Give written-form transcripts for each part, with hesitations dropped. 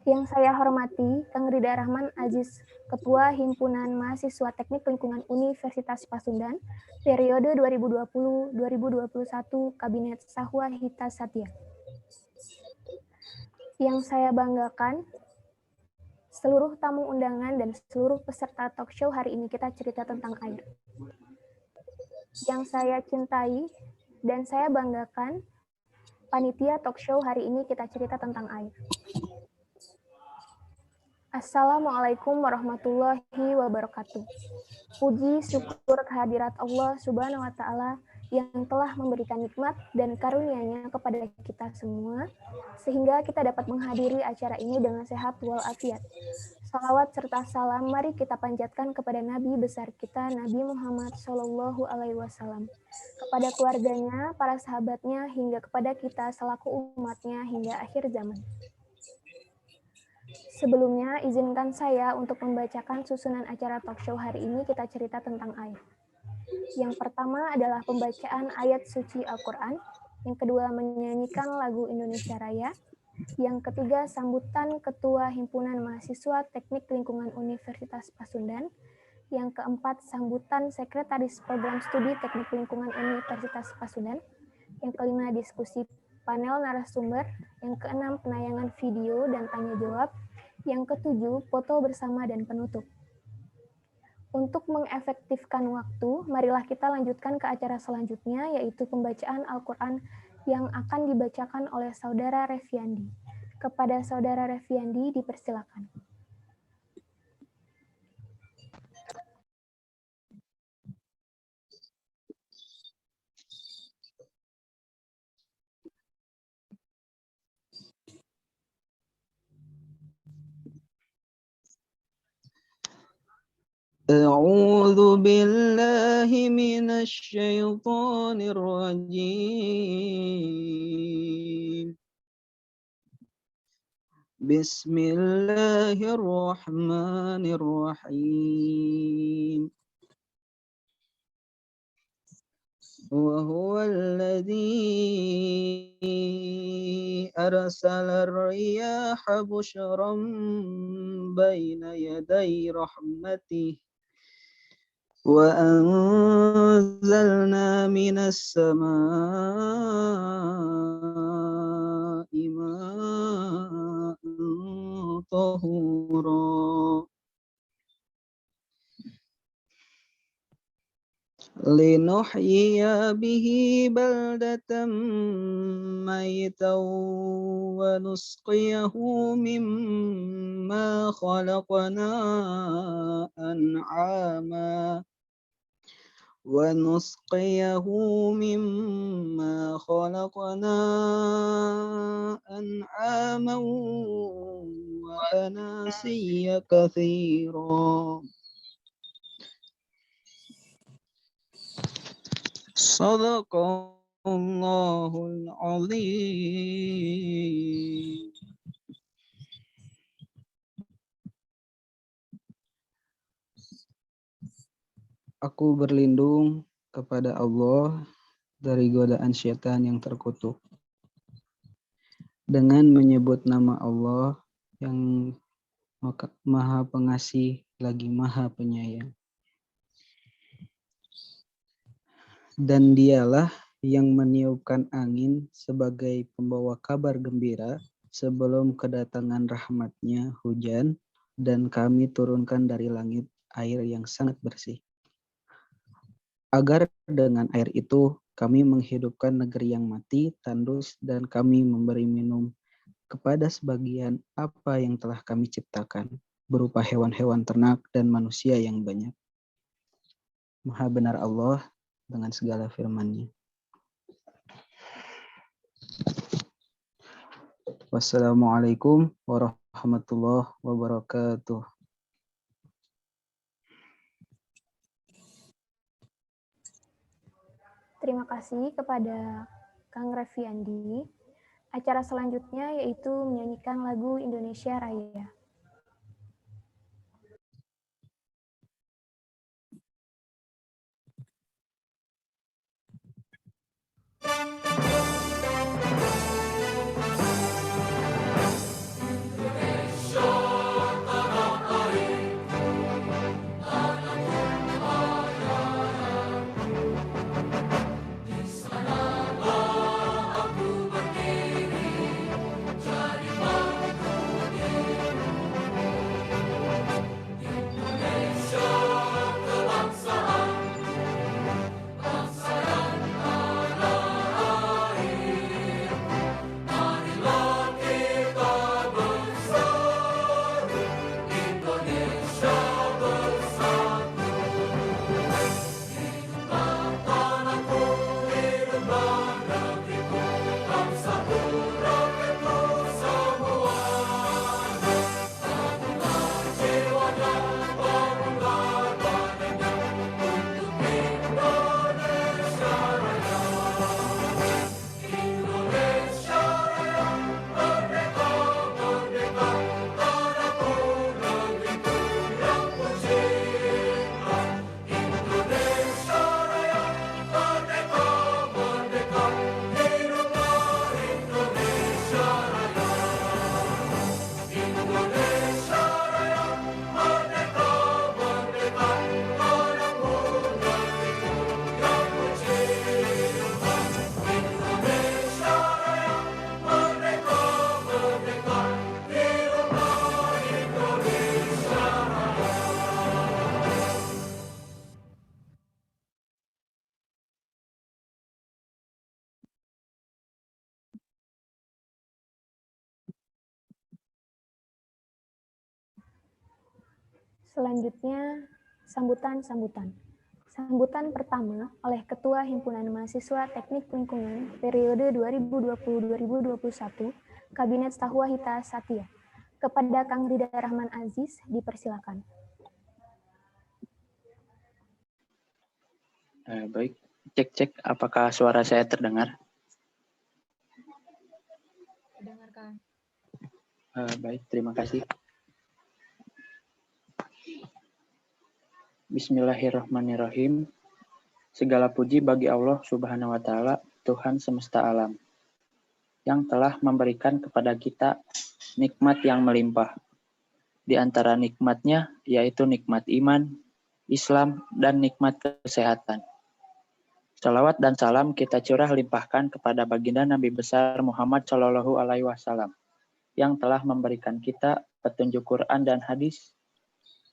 Yang saya hormati Kang Rida Rahman Aziz, Ketua Himpunan Mahasiswa Teknik Lingkungan Universitas Pasundan, periode 2020-2021, Kabinet Sahwa Hita Satya. Yang saya banggakan, seluruh tamu undangan dan seluruh peserta talk show hari ini kita cerita tentang air. Yang saya cintai dan saya banggakan, panitia talk show hari ini kita cerita tentang air. Assalamualaikum warahmatullahi wabarakatuh. Puji syukur kehadirat Allah Subhanahu wa Ta'ala yang telah memberikan nikmat dan karunia-Nya kepada kita semua, sehingga kita dapat menghadiri acara ini dengan sehat walafiat. Salawat serta salam mari kita panjatkan kepada Nabi besar kita, Nabi Muhammad Shallallahu Alaihi Wasallam, kepada keluarganya, para sahabatnya, hingga kepada kita selaku umatnya hingga akhir zaman. Sebelumnya, izinkan saya untuk membacakan susunan acara talk show hari ini kita cerita tentang air. Yang pertama adalah pembacaan ayat suci Al-Quran. Yang kedua, menyanyikan lagu Indonesia Raya. Yang ketiga, sambutan Ketua Himpunan Mahasiswa Teknik Lingkungan Universitas Pasundan. Yang keempat, sambutan Sekretaris Program Studi Teknik Lingkungan Universitas Pasundan. Yang kelima, diskusi panel narasumber. Yang keenam, penayangan video dan tanya jawab. Yang ketujuh, foto bersama dan penutup. Untuk mengefektifkan waktu, marilah kita lanjutkan ke acara selanjutnya, yaitu pembacaan Al-Quran yang akan dibacakan oleh Saudara Reviandi. Kepada Saudara Reviandi, dipersilakan. أعوذ بالله من الشيطان الرجيم بسم الله الرحمن الرحيم وهو الذي أرسل الرياح بشرا بين يدي رحمته وأنزلنا من السماء ماء طهورا لنحيي به بلدة ميتا ونسقيه مما خلقنا أنعاما وأناسيا كثيرا صدق الله العظيم. Aku berlindung kepada Allah dari godaan syaitan yang terkutuk. Dengan menyebut nama Allah yang Maha Pengasih lagi Maha Penyayang. Dan dialah yang meniupkan angin sebagai pembawa kabar gembira sebelum kedatangan rahmat-Nya hujan, dan kami turunkan dari langit air yang sangat bersih. Agar dengan air itu kami menghidupkan negeri yang mati, tandus, dan kami memberi minum kepada sebagian apa yang telah kami ciptakan, berupa hewan-hewan ternak dan manusia yang banyak. Maha benar Allah dengan segala firman-Nya. Wassalamualaikum warahmatullahi wabarakatuh. Terima kasih kepada Kang Reviandi. Acara selanjutnya yaitu menyanyikan lagu Indonesia Raya. Selanjutnya, sambutan-sambutan. Sambutan pertama oleh Ketua Himpunan Mahasiswa Teknik Lingkungan periode 2020-2021, Kabinet Stahwahita Satya. Kepada Kang Ridha Rahman Aziz, dipersilakan. Baik, cek apakah suara saya terdengar? Terdengar, Kang. Baik, terima kasih. Bismillahirrahmanirrahim. Segala puji bagi Allah Subhanahu wa Ta'ala, Tuhan semesta alam, yang telah memberikan kepada kita nikmat yang melimpah. Di antara nikmatnya yaitu nikmat iman, Islam, dan nikmat kesehatan. Salawat dan salam kita curah limpahkan kepada baginda Nabi besar Muhammad Shallallahu Alaihi Wasallam yang telah memberikan kita petunjuk Quran dan hadis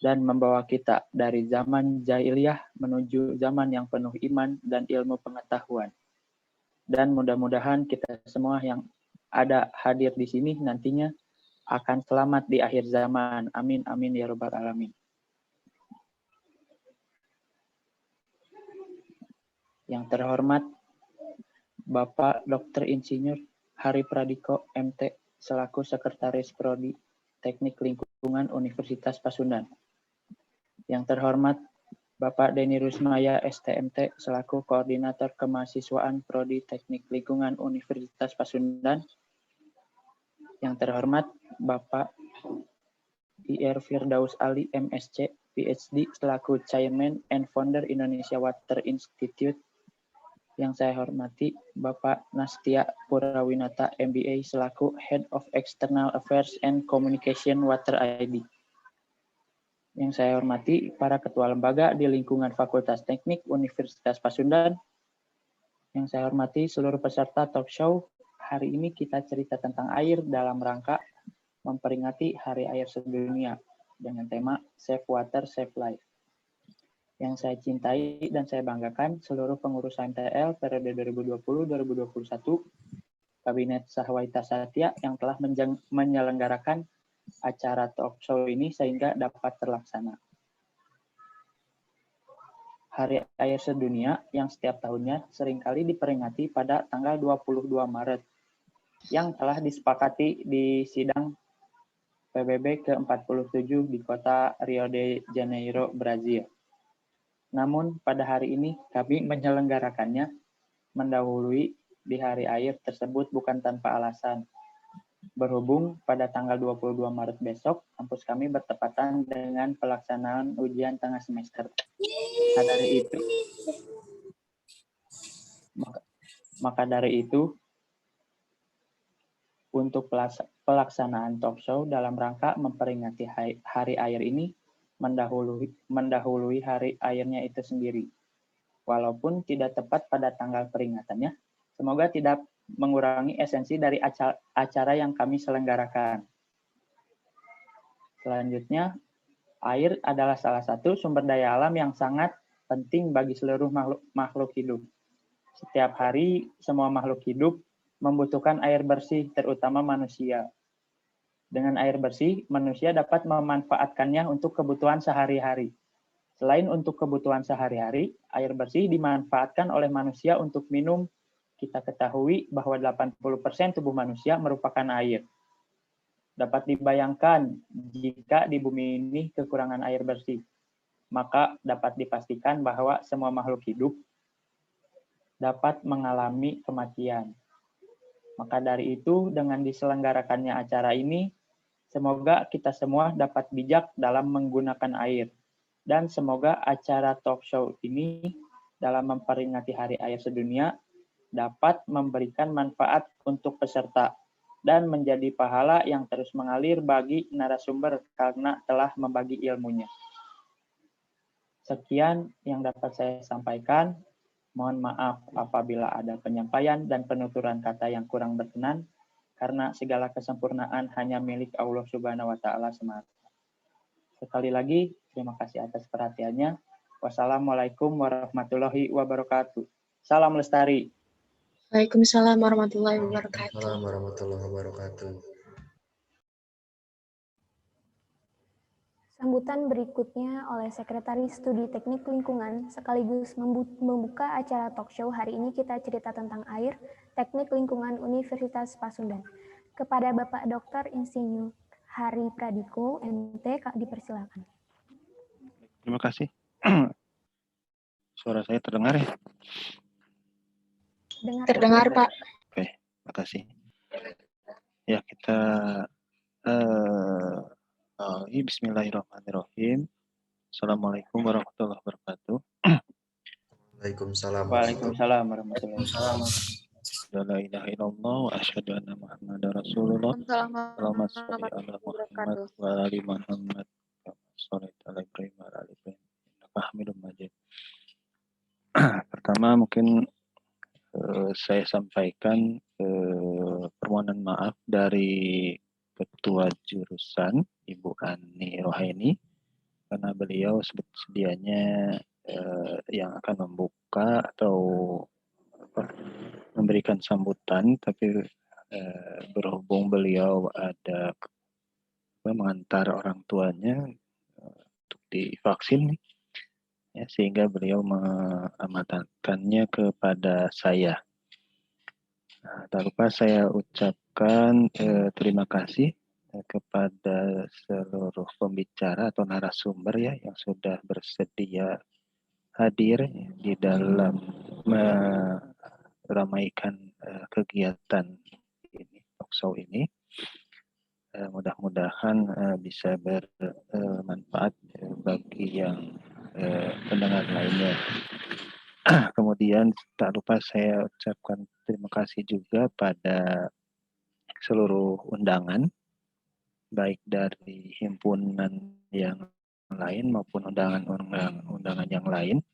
dan membawa kita dari zaman jahiliyah menuju zaman yang penuh iman dan ilmu pengetahuan. Dan mudah-mudahan kita semua yang ada hadir di sini nantinya akan selamat di akhir zaman. Amin, amin, ya rabbal alamin. Yang terhormat Bapak Dr. Insinyur Hari Pradiko, MT, selaku Sekretaris Prodi Teknik Lingkungan Universitas Pasundan. Yang terhormat Bapak Denny Rusmaya, STMT, selaku Koordinator Kemahasiswaan Prodi Teknik Lingkungan Universitas Pasundan. Yang terhormat Bapak Ir Firdaus Ali, MSc, PhD, selaku Chairman and Founder Indonesia Water Institute. Yang saya hormati Bapak Nastia Purawinata, MBA, selaku Head of External Affairs and Communication Water ID. Yang saya hormati para ketua lembaga di lingkungan Fakultas Teknik Universitas Pasundan. Yang saya hormati seluruh peserta talk show. Hari ini kita cerita tentang air dalam rangka memperingati Hari Air Sedunia dengan tema Save Water, Save Life. Yang saya cintai dan saya banggakan seluruh pengurus HMTL periode 2020-2021, Kabinet Stahwahita Satya yang telah menyelenggarakan acara talk show ini sehingga dapat terlaksana. Hari Air Sedunia yang setiap tahunnya seringkali diperingati pada tanggal 22 Maret yang telah disepakati di sidang PBB ke-47 di kota Rio de Janeiro, Brazil. Namun pada hari ini kami menyelenggarakannya mendahului di hari air tersebut bukan tanpa alasan. Berhubung pada tanggal 22 Maret besok, kampus kami bertepatan dengan pelaksanaan ujian tengah semester. Maka dari itu, untuk pelaksanaan talk show dalam rangka memperingati Hari Air ini mendahului hari airnya itu sendiri. Walaupun tidak tepat pada tanggal peringatannya, semoga tidak mengurangi esensi dari acara yang kami selenggarakan. Selanjutnya, air adalah salah satu sumber daya alam yang sangat penting bagi seluruh makhluk hidup. Setiap hari, semua makhluk hidup membutuhkan air bersih, terutama manusia. Dengan air bersih, manusia dapat memanfaatkannya untuk kebutuhan sehari-hari. Selain untuk kebutuhan sehari-hari, air bersih dimanfaatkan oleh manusia untuk minum. Kita ketahui bahwa 80% tubuh manusia merupakan air. Dapat dibayangkan jika di bumi ini kekurangan air bersih, maka dapat dipastikan bahwa semua makhluk hidup dapat mengalami kematian. Maka dari itu, dengan diselenggarakannya acara ini, semoga kita semua dapat bijak dalam menggunakan air. Dan semoga acara talk show ini dalam memperingati Hari Air Sedunia dapat memberikan manfaat untuk peserta dan menjadi pahala yang terus mengalir bagi narasumber karena telah membagi ilmunya. Sekian yang dapat saya sampaikan. Mohon maaf apabila ada penyampaian dan penuturan kata yang kurang berkenan, karena segala kesempurnaan hanya milik Allah Subhanahu wa Ta'ala semata. Sekali lagi, terima kasih atas perhatiannya. Wassalamualaikum warahmatullahi wabarakatuh. Salam lestari. Waalaikumsalam warahmatullahi wabarakatuh. Waalaikumsalam warahmatullahi wabarakatuh. Sambutan berikutnya oleh Sekretaris Studi Teknik Lingkungan sekaligus membuka acara talk show hari ini kita cerita tentang air, Teknik Lingkungan Universitas Pasundan. Kepada Bapak Dr. Insinyur Hari Pradiko, MT, dipersilakan. Terima kasih. Suara saya terdengar ya? Terdengar, Pak. Oke, terima kasih. Ya, kita Bismillahirrahmanirrahim. Assalamualaikum warahmatullahi wabarakatuh. Waalaikumsalam. Waalaikumsalam warahmatullahi wabarakatuh. La ilaha illallah wa asyhadu anna Muhammadar Rasulullah. Allahumma sholli ala Muhammad wa ali Muhammad. Sholli ala Ibrahim wa ala ali Ibrahim. Innaka Hamidum Majid. Pertama mungkin saya sampaikan permohonan maaf dari Ketua Jurusan Ibu Ani Rohaini karena beliau sedianya yang akan membuka atau memberikan sambutan, tapi berhubung beliau ada mengantar orang tuanya untuk divaksin, ya, sehingga beliau mengamanatkannya kepada saya. Nah, tak lupa saya ucapkan terima kasih kepada seluruh pembicara atau narasumber ya yang sudah bersedia hadir di dalam meramaikan kegiatan ini, talk show ini. Mudah-mudahan bisa bermanfaat bagi yang pendengar lainnya. Kemudian tak lupa saya ucapkan terima kasih juga pada seluruh undangan, baik dari himpunan yang lain maupun undangan yang lain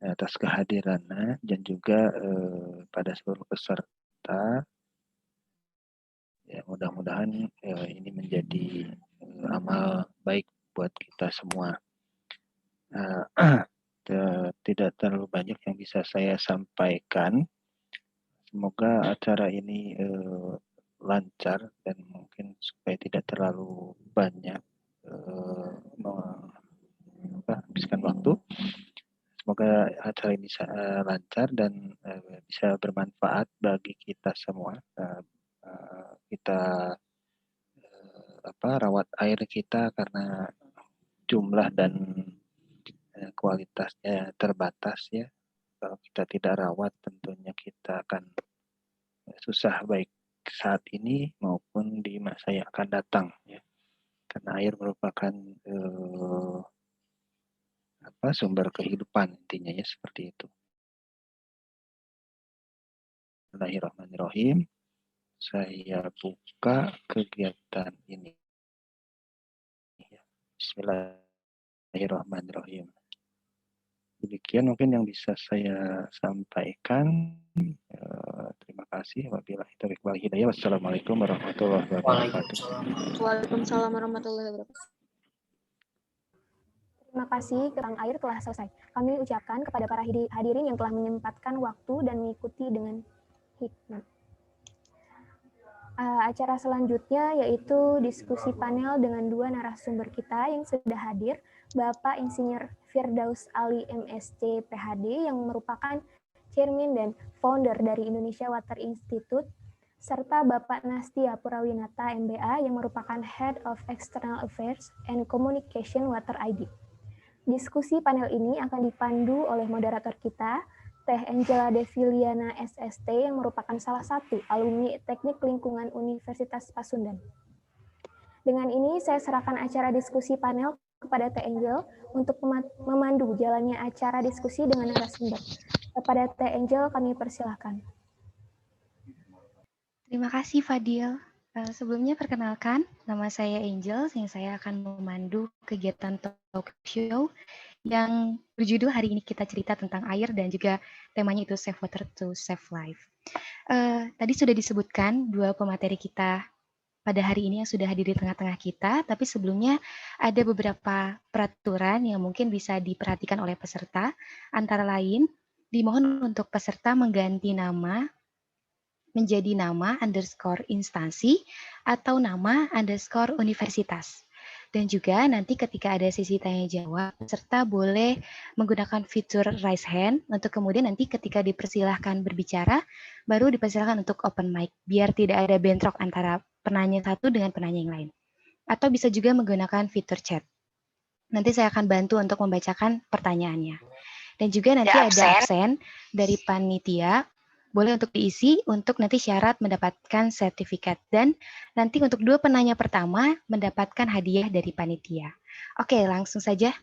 atas kehadirannya, dan juga pada seluruh peserta. Ya, mudah-mudahan ini menjadi amal baik buat kita semua. Tidak terlalu banyak yang bisa saya sampaikan. Semoga acara ini lancar dan mungkin supaya tidak terlalu banyak menghabiskan waktu. Semoga acara ini lancar dan bisa bermanfaat bagi kita semua. Kita rawat air kita karena jumlah dan kualitasnya terbatas ya. Kalau kita tidak rawat tentunya kita akan susah baik saat ini maupun di masa yang akan datang ya. Karena air merupakan sumber kehidupan intinya ya, seperti itu. Bismillahirrahmanirrahim. Saya buka kegiatan ini. Bismillahirrahmanirrahim. Demikian mungkin yang bisa saya sampaikan. Terima kasih. Wabillahi taufiq wal hidayah. Wassalamualaikum warahmatullahi wabarakatuh. Waalaikumsalam warahmatullahi wabarakatuh. Terima kasih, tentang air telah selesai. Kami ucapkan kepada para hadirin yang telah menyempatkan waktu dan mengikuti dengan hikmat. Acara selanjutnya yaitu diskusi panel dengan dua narasumber kita yang sudah hadir, Bapak Insinyur Firdaus Ali MSc PhD yang merupakan Chairman dan Founder dari Indonesia Water Institute, serta Bapak Nastia Purawinata MBA yang merupakan Head of External Affairs and Communication Water ID. Diskusi panel ini akan dipandu oleh moderator kita, Teh Angela Deviliana SST yang merupakan salah satu alumni Teknik Lingkungan Universitas Pasundan. Dengan ini saya serahkan acara diskusi panel kepada Teh Angel untuk memandu jalannya acara diskusi dengan narasumber. Kepada Teh Angel kami persilahkan. Terima kasih Fadil. Sebelumnya perkenalkan, nama saya Angel, yang saya akan memandu kegiatan talk show yang berjudul hari ini kita cerita tentang air dan juga temanya itu Save Water to Save Life. Tadi sudah disebutkan dua pemateri kita pada hari ini yang sudah hadir di tengah-tengah kita, tapi sebelumnya ada beberapa peraturan yang mungkin bisa diperhatikan oleh peserta, antara lain dimohon untuk peserta mengganti nama menjadi nama _ instansi atau nama _ universitas. Dan juga nanti ketika ada sesi tanya jawab, peserta boleh menggunakan fitur raise hand untuk kemudian nanti ketika dipersilahkan berbicara, baru dipersilahkan untuk open mic, biar tidak ada bentrok antara penanya satu dengan penanya yang lain. Atau bisa juga menggunakan fitur chat. Nanti saya akan bantu untuk membacakan pertanyaannya. Dan juga nanti ada absen dari panitia, boleh untuk diisi untuk nanti syarat mendapatkan sertifikat. Dan nanti untuk 2 penanya pertama mendapatkan hadiah dari panitia. Oke, langsung saja.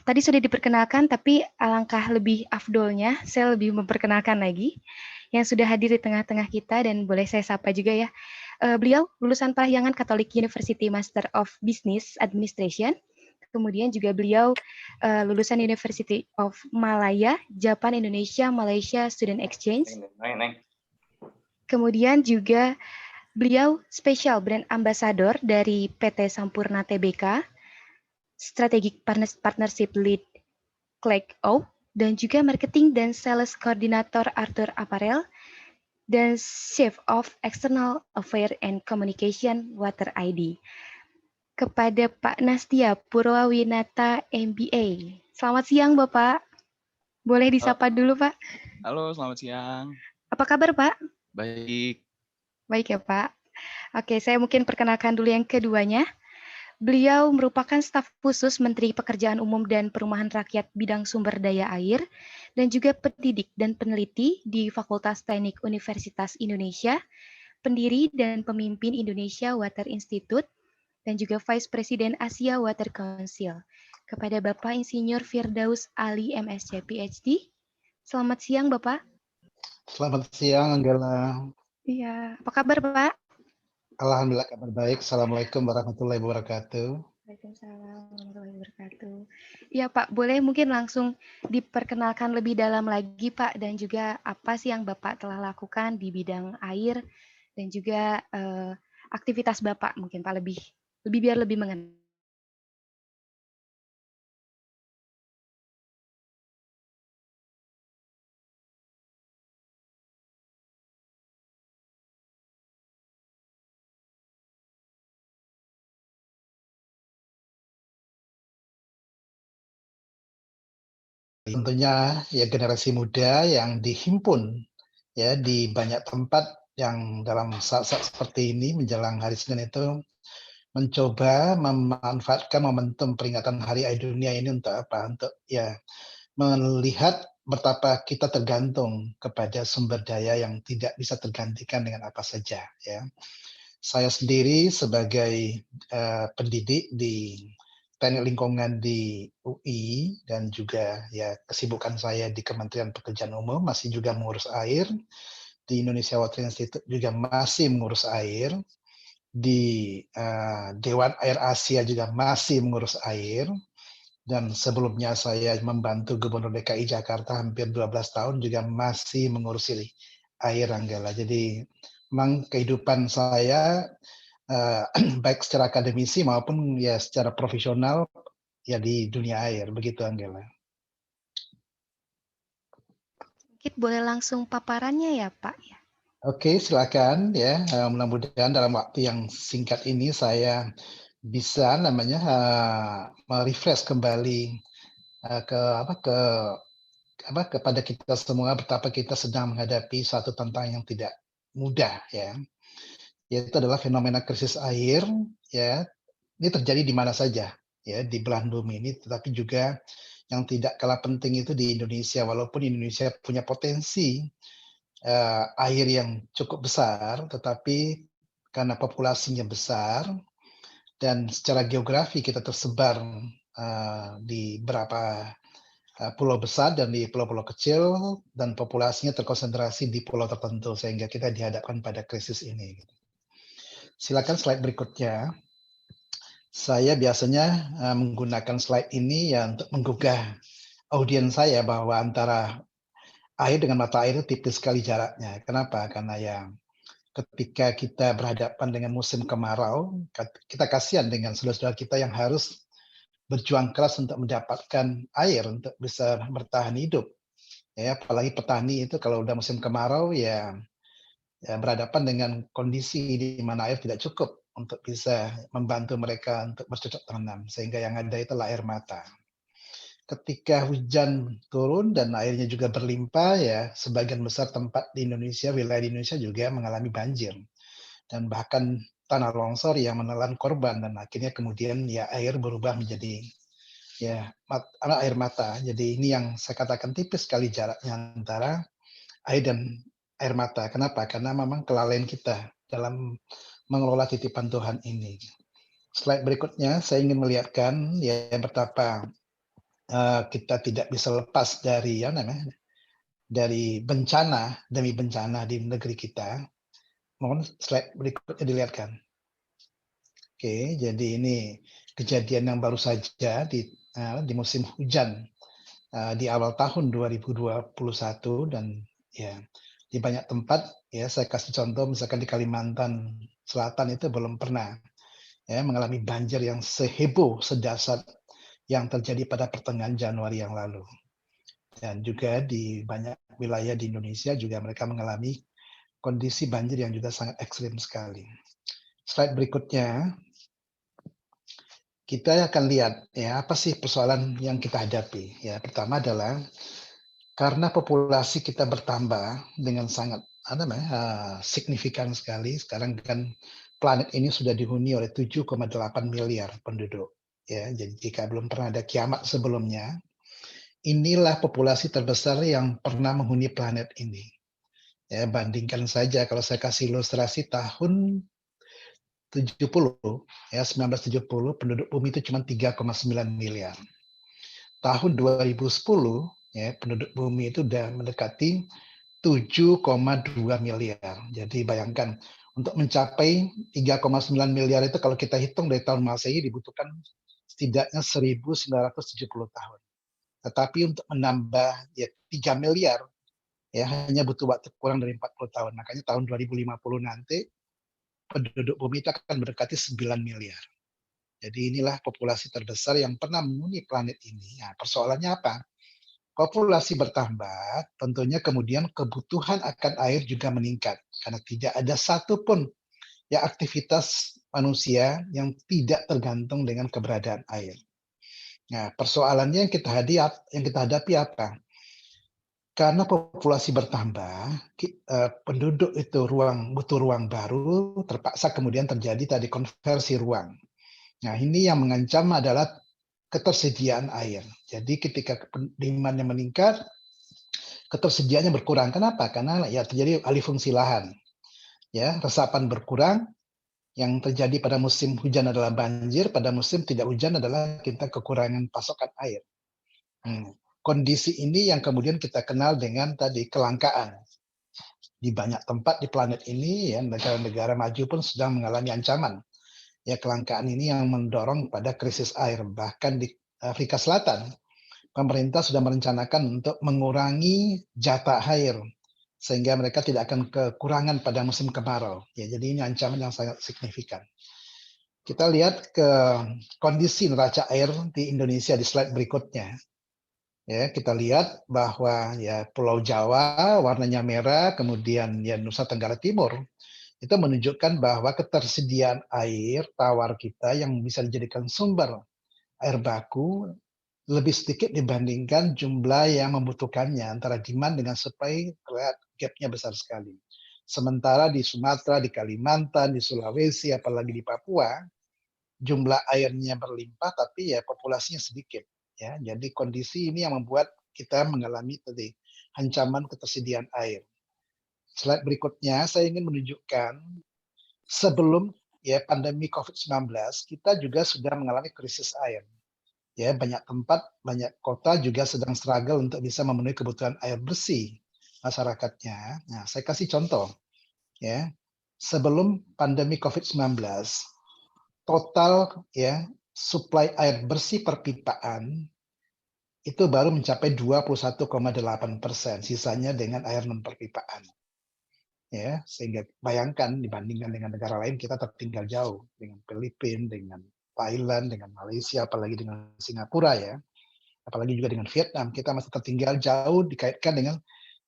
Tadi sudah diperkenalkan, tapi alangkah lebih afdolnya, saya lebih memperkenalkan lagi yang sudah hadir di tengah-tengah kita, dan boleh saya sapa juga ya. Beliau lulusan Parahyangan Catholic University Master of Business Administration. Kemudian juga beliau lulusan University of Malaya, Japan, Indonesia, Malaysia Student Exchange. Kemudian juga beliau Special Brand Ambassador dari PT Sampurna Tbk, Strategic Partnership Lead Clegg Oak, dan juga Marketing dan Sales Coordinator Arthur Apparel, dan Chief of External Affairs and Communication Water ID. Kepada Pak Nastia Purwawinata MBA. Selamat siang Bapak. Boleh disapa dulu Pak. Halo, selamat siang. Apa kabar Pak? Baik. Baik ya Pak. Oke, saya mungkin perkenalkan dulu yang keduanya. Beliau merupakan staf khusus Menteri Pekerjaan Umum dan Perumahan Rakyat bidang sumber daya air, dan juga pendidik dan peneliti di Fakultas Teknik Universitas Indonesia, pendiri dan pemimpin Indonesia Water Institute, dan juga Vice President Asia Water Council. Kepada Bapak Insinyur Firdaus Ali MSc PhD. Selamat siang Bapak. Selamat siang Anggela. Iya, apa kabar Pak? Alhamdulillah kabar baik. Assalamualaikum warahmatullahi wabarakatuh. Waalaikumsalam warahmatullahi wabarakatuh. Iya Pak, boleh mungkin langsung diperkenalkan lebih dalam lagi Pak, dan juga apa sih yang Bapak telah lakukan di bidang air, dan juga aktivitas Bapak mungkin Pak, biar lebih mengenal. Tentunya ya generasi muda yang dihimpun ya di banyak tempat yang dalam saat-saat seperti ini menjelang hari Senin itu mencoba memanfaatkan momentum peringatan Hari Air Dunia ini untuk apa? Untuk ya melihat betapa kita tergantung kepada sumber daya yang tidak bisa tergantikan dengan apa saja ya. Saya sendiri sebagai pendidik di teknik lingkungan di UI, dan juga ya kesibukan saya di Kementerian Pekerjaan Umum masih juga mengurus air, di Indonesia Water Institute juga masih mengurus air, di Dewan Air Asia juga masih mengurus air, dan sebelumnya saya membantu Gubernur DKI Jakarta hampir 12 tahun juga masih mengurusi air, Anggela. Jadi memang kehidupan saya baik secara akademisi maupun ya secara profesional ya di dunia air, begitu Anggela. Mungkin boleh langsung paparannya ya Pak ya. Oke, silakan ya. Mudah-mudahan dalam waktu yang singkat ini saya bisa merefresh kembali kepada kita semua betapa kita sedang menghadapi suatu tantangan yang tidak mudah ya. Yaitu adalah fenomena krisis air ya. Ini terjadi di mana saja ya di belahan bumi ini, tetapi juga yang tidak kalah penting itu di Indonesia. Walaupun Indonesia punya potensi air yang cukup besar, tetapi karena populasinya besar dan secara geografi kita tersebar di beberapa pulau besar dan di pulau-pulau kecil, dan populasinya terkonsentrasi di pulau tertentu sehingga kita dihadapkan pada krisis ini. Silakan slide berikutnya. Saya biasanya menggunakan slide ini ya untuk menggugah audiens saya bahwa antara air dengan mata air itu tipis sekali jaraknya. Kenapa? Karena ya ketika kita berhadapan dengan musim kemarau, kita kasihan dengan saudara-saudara kita yang harus berjuang keras untuk mendapatkan air untuk bisa bertahan hidup. Ya, apalagi petani itu kalau udah musim kemarau ya berhadapan dengan kondisi di mana air tidak cukup untuk bisa membantu mereka untuk bercocok tanam, sehingga yang ada itulah air mata. Ketika hujan turun dan airnya juga berlimpah, ya sebagian besar tempat di Indonesia, wilayah di Indonesia juga mengalami banjir. Dan bahkan tanah longsor yang menelan korban, dan akhirnya kemudian ya air berubah menjadi air mata. Jadi ini yang saya katakan tipis sekali jaraknya antara air dan air mata. Kenapa? Karena memang kelalaian kita dalam mengelola titipan Tuhan ini. Slide berikutnya saya ingin melihatkan ya betapa kita tidak bisa lepas dari dari bencana demi bencana di negeri kita. Mohon slide berikutnya dilihatkan. Oke, jadi ini kejadian yang baru saja di musim hujan di awal tahun 2021, dan ya di banyak tempat ya saya kasih contoh misalkan di Kalimantan Selatan itu belum pernah ya mengalami banjir yang seheboh sedahsyat yang terjadi pada pertengahan Januari yang lalu. Dan juga di banyak wilayah di Indonesia juga mereka mengalami kondisi banjir yang juga sangat ekstrim sekali. Slide berikutnya, kita akan lihat ya apa sih persoalan yang kita hadapi. Ya, pertama adalah karena populasi kita bertambah dengan sangat signifikan sekali. Sekarang kan planet ini sudah dihuni oleh 7,8 miliar penduduk. Ya, jadi jika belum pernah ada kiamat sebelumnya, inilah populasi terbesar yang pernah menghuni planet ini. Ya, bandingkan saja kalau saya kasih ilustrasi tahun 70, ya 1970 penduduk bumi itu cuma 3,9 miliar. Tahun 2010, ya penduduk bumi itu sudah mendekati 7,2 miliar. Jadi bayangkan untuk mencapai 3,9 miliar itu kalau kita hitung dari tahun Masehi dibutuhkan setidaknya 1970 tahun. Tetapi untuk menambah ya 3 miliar ya hanya butuh waktu kurang dari 40 tahun. Makanya tahun 2050 nanti penduduk bumi itu akan mendekati 9 miliar. Jadi inilah populasi terbesar yang pernah menghuni planet ini. Nah, persoalannya apa? Populasi bertambah, tentunya kemudian kebutuhan akan air juga meningkat. Karena tidak ada satupun ya aktivitas manusia yang tidak tergantung dengan keberadaan air. Nah, persoalannya yang kita hadapi apa? Karena populasi bertambah, penduduk itu butuh ruang baru, terpaksa kemudian terjadi tadi konversi ruang. Nah, ini yang mengancam adalah ketersediaan air. Jadi ketika demand-nya meningkat, ketersediaannya berkurang. Kenapa? Karena ya terjadi alih fungsi lahan. Ya, resapan berkurang. Yang terjadi pada musim hujan adalah banjir, pada musim tidak hujan adalah kita kekurangan pasokan air. Kondisi ini yang kemudian kita kenal dengan tadi kelangkaan. Di banyak tempat di planet ini ya negara-negara maju pun sedang mengalami ancaman. Ya kelangkaan ini yang mendorong pada krisis air. Bahkan di Afrika Selatan, pemerintah sudah merencanakan untuk mengurangi jatah air sehingga mereka tidak akan kekurangan pada musim kemarau. Ya, jadi ini ancaman yang sangat signifikan. Kita lihat ke kondisi neraca air di Indonesia di slide berikutnya. Ya, kita lihat bahwa ya Pulau Jawa warnanya merah, kemudian ya Nusa Tenggara Timur itu menunjukkan bahwa ketersediaan air tawar kita yang bisa dijadikan sumber air baku lebih sedikit dibandingkan jumlah yang membutuhkannya antara demand dengan supply, terlihat gap-nya besar sekali. Sementara di Sumatera, di Kalimantan, di Sulawesi, apalagi di Papua, jumlah airnya berlimpah tapi ya populasinya sedikit. Ya, jadi kondisi ini yang membuat kita mengalami tadi ancaman ketersediaan air. Slide berikutnya saya ingin menunjukkan sebelum ya pandemi COVID-19 kita juga sudah mengalami krisis air. Ya, banyak tempat, banyak kota juga sedang struggle untuk bisa memenuhi kebutuhan air bersih masyarakatnya. Nah, saya kasih contoh ya. Sebelum pandemi COVID-19 total ya suplai air bersih perpipaan itu baru mencapai 21,8%, sisanya dengan air non perpipaan. Ya, sehingga bayangkan dibandingkan dengan negara lain kita tertinggal jauh dengan Filipina, dengan Thailand, dengan Malaysia, apalagi dengan Singapura ya, apalagi juga dengan Vietnam, kita masih tertinggal jauh dikaitkan dengan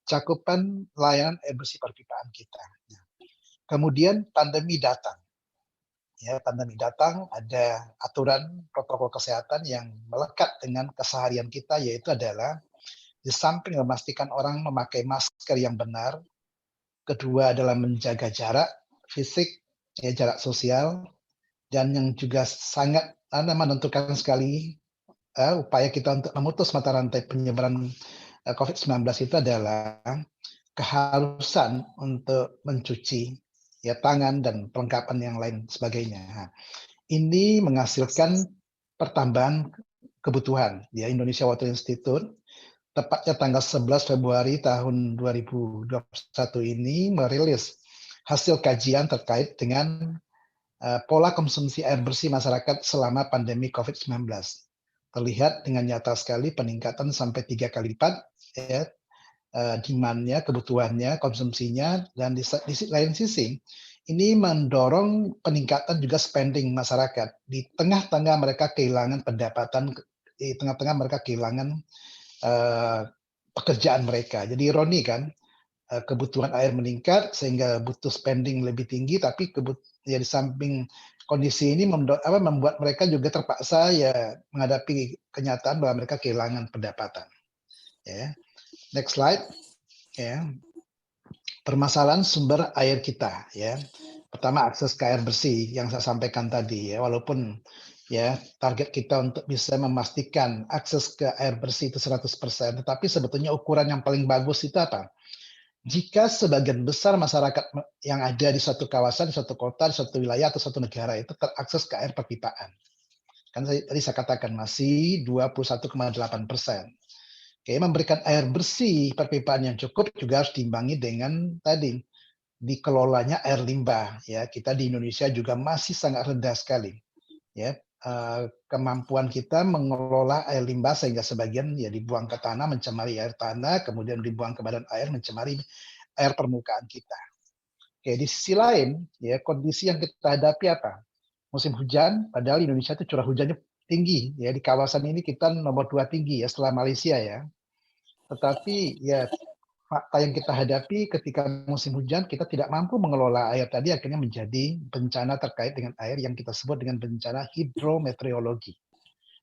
cakupan layanan air bersih perpipaan kita. Nah, kemudian pandemi datang, Ya, pandemi datang, ada aturan protokol kesehatan yang melekat dengan keseharian kita, yaitu adalah di samping memastikan orang memakai masker yang benar, kedua adalah menjaga jarak fisik, ya, jarak sosial, dan yang juga sangat menentukan sekali upaya kita untuk memutus mata rantai penyebaran COVID-19 itu adalah keharusan untuk mencuci ya tangan dan perlengkapan yang lain sebagainya. Nah, ini menghasilkan pertambahan kebutuhan. Ya, Indonesia Water Institute tepatnya tanggal 11 Februari tahun 2021 ini merilis hasil kajian terkait dengan pola konsumsi air bersih masyarakat selama pandemi COVID-19. Terlihat dengan nyata sekali peningkatan sampai 3 kali lipat ya, demand-nya, kebutuhannya, konsumsinya, dan di lain sisi ini mendorong peningkatan juga spending masyarakat. Di tengah-tengah mereka kehilangan pendapatan, di tengah-tengah mereka kehilangan pekerjaan mereka. Jadi ironi kan, kebutuhan air meningkat sehingga butuh spending lebih tinggi, tapi ya di samping kondisi ini membuat mereka juga terpaksa ya menghadapi kenyataan bahwa mereka kehilangan pendapatan. Ya. Next slide. Ya. Permasalahan sumber air kita. Ya. Pertama akses ke air bersih yang saya sampaikan tadi. Ya. Walaupun ya target kita untuk bisa memastikan akses ke air bersih itu 100%, tetapi sebetulnya ukuran yang paling bagus itu apa? Jika sebagian besar masyarakat yang ada di suatu kawasan, di suatu kota, di suatu wilayah atau suatu negara itu terakses ke air perpipaan. Kan tadi saya katakan masih 21,8%. Oke, memberikan air bersih perpipaan yang cukup juga harus diimbangi dengan tadi dikelolanya air limbah. Ya, kita di Indonesia juga masih sangat rendah sekali. Ya, kemampuan kita mengelola air limbah sehingga sebagian ya dibuang ke tanah mencemari air tanah, kemudian dibuang ke badan air mencemari air permukaan kita. Oke, di sisi lain ya kondisi yang kita hadapi apa? Musim hujan, padahal Indonesia itu curah hujannya tinggi ya, di kawasan ini kita nomor 2 tinggi ya setelah Malaysia ya. Tetapi ya fakta yang kita hadapi ketika musim hujan kita tidak mampu mengelola air tadi, akhirnya menjadi bencana terkait dengan air yang kita sebut dengan bencana hidrometeorologi.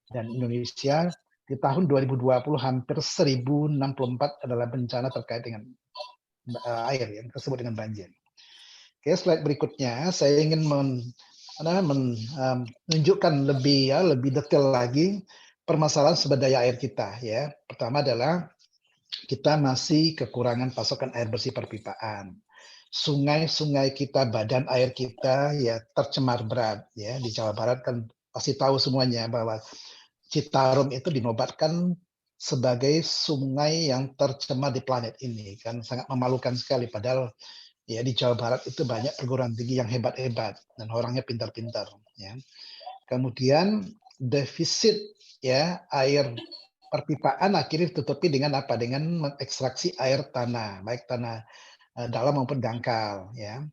Dan Indonesia di tahun 2020 hampir 1064 adalah bencana terkait dengan air yang tersebut dengan banjir. Oke, slide berikutnya saya ingin menunjukkan lebih detail lagi permasalahan sumber daya air kita ya. Pertama adalah kita masih kekurangan pasokan air bersih perpipaan. Sungai-sungai kita, badan air kita ya tercemar berat ya. Di Jawa Barat kan pasti tahu semuanya bahwa Citarum itu dinobatkan sebagai sungai yang tercemar di planet ini, kan sangat memalukan sekali, padahal ya di Jawa Barat itu banyak perguruan tinggi yang hebat-hebat dan orangnya pintar-pintar ya. Kemudian defisit ya air perpipaan akhirnya ditutupi dengan apa? Dengan mengekstraksi air tanah, baik tanah dalam maupun dangkal ya.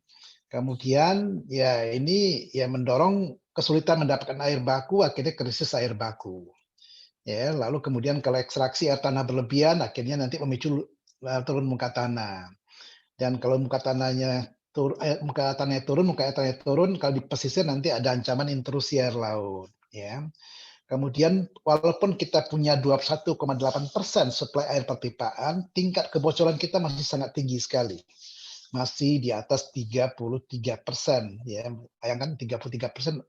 Kemudian ya ini ya mendorong kesulitan mendapatkan air baku, akhirnya krisis air baku. Ya, lalu kemudian kalau ekstraksi air tanah berlebihan akhirnya nanti memicu turun muka tanah. Dan kalau muka tanahnya muka tanahnya turun, kalau di pesisir nanti ada ancaman intrusi air laut ya. Kemudian walaupun kita punya 21,8% suplai air perpipaan, tingkat kebocoran kita masih sangat tinggi sekali. Masih di atas 33%. Ya. Bayangkan 33%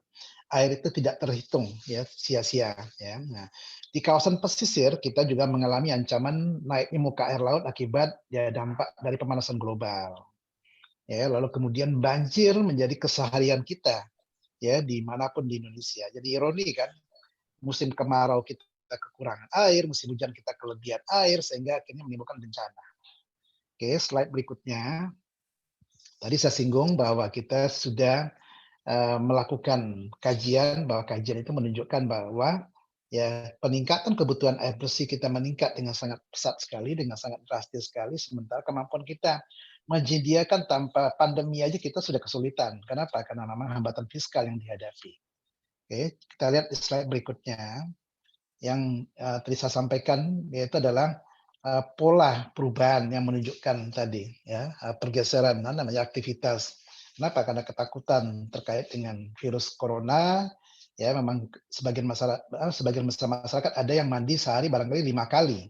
air itu tidak terhitung ya sia-sia ya. Nah, di kawasan pesisir kita juga mengalami ancaman naiknya muka air laut akibat ya dampak dari pemanasan global. Ya, lalu kemudian banjir menjadi keseharian kita ya dimanapun di Indonesia. Jadi ironi kan, musim kemarau kita kekurangan air, musim hujan kita kelebihan air, sehingga akhirnya menimbulkan bencana. Oke, slide berikutnya. Tadi saya singgung bahwa kita sudah melakukan kajian, bahwa kajian itu menunjukkan bahwa ya peningkatan kebutuhan air bersih kita meningkat dengan sangat pesat sekali, dengan sangat drastis sekali, sementara kemampuan kita menyediakan tanpa pandemi aja kita sudah kesulitan. Kenapa? Karena memang hambatan fiskal yang dihadapi. Oke, kita lihat di slide berikutnya. Yang tadi saya sampaikan yaitu adalah pola perubahan yang menunjukkan tadi ya pergeseran namanya aktivitas Kenapa? Karena ketakutan terkait dengan virus corona, ya memang sebagian besar masyarakat ada yang mandi sehari barangkali 5 kali,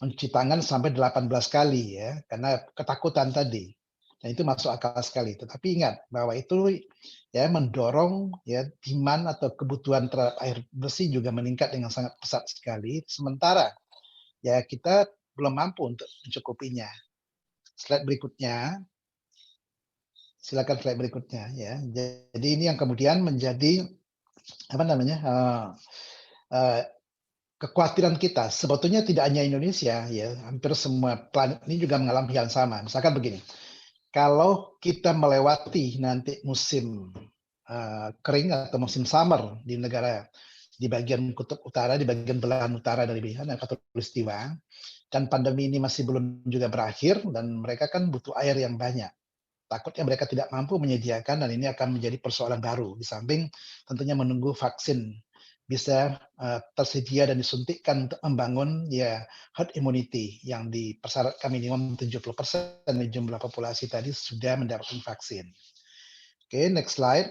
mencuci tangan sampai 18 kali ya, karena ketakutan tadi. Dan itu masuk akal sekali. Tetapi ingat bahwa itu ya mendorong ya demand atau kebutuhan terhadap air bersih juga meningkat dengan sangat pesat sekali. Sementara ya kita belum mampu untuk mencukupinya. Slide berikutnya. Silakan slide berikutnya ya. Jadi ini yang kemudian menjadi apa namanya? Kekhawatiran kita. Sebetulnya tidak hanya Indonesia ya, hampir semua planet ini juga mengalami hal yang sama. Misalkan begini. Kalau kita melewati nanti musim kering atau musim summer di negara di bagian kutub utara, di bagian belahan utara dari Khatulistiwa, dan pandemi ini masih belum juga berakhir, dan mereka kan butuh air yang banyak. Takutnya mereka tidak mampu menyediakan, dan ini akan menjadi persoalan baru. Di samping tentunya menunggu vaksin bisa tersedia dan disuntikkan untuk membangun ya herd immunity yang dipersyaratkan minimum 70% dari jumlah populasi tadi sudah mendapatkan vaksin. Oke, next slide.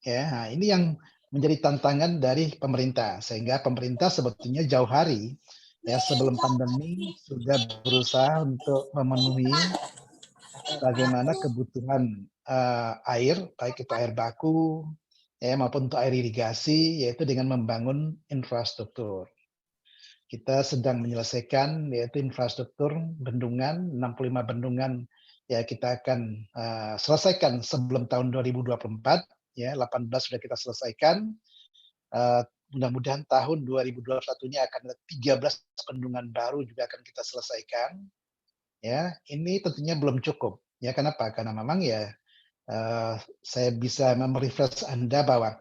Ya, nah ini yang menjadi tantangan dari pemerintah, sehingga pemerintah sebetulnya jauh hari ya sebelum pandemi sudah berusaha untuk memenuhi bagaimana kebutuhan air, baik itu air baku ya maupun untuk air irigasi, yaitu dengan membangun infrastruktur. Kita sedang menyelesaikan yaitu infrastruktur bendungan, 65 bendungan ya kita akan selesaikan sebelum tahun 2024 ya, 18 sudah kita selesaikan. Mudah-mudahan tahun 2021-nya akan ada 13 bendungan baru juga akan kita selesaikan. Ya, ini tentunya belum cukup. Ya, kenapa? Karena memang ya saya bisa merefresh Anda bahwa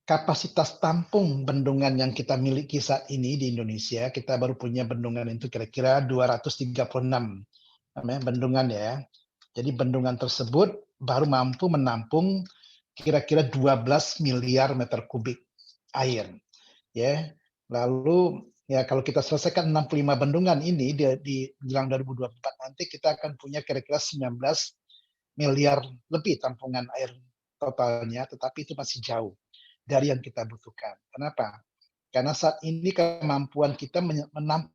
kapasitas tampung bendungan yang kita miliki saat ini di Indonesia, kita baru punya bendungan itu kira-kira 236 namanya bendungan ya. Jadi bendungan tersebut baru mampu menampung kira-kira 12 miliar meter kubik air. Ya. Lalu ya kalau kita selesaikan 65 bendungan ini di menjelang 2024 nanti kita akan punya kira-kira 19 miliar lebih tampungan air totalnya, tetapi itu masih jauh dari yang kita butuhkan. Kenapa? Karena saat ini kemampuan kita menampung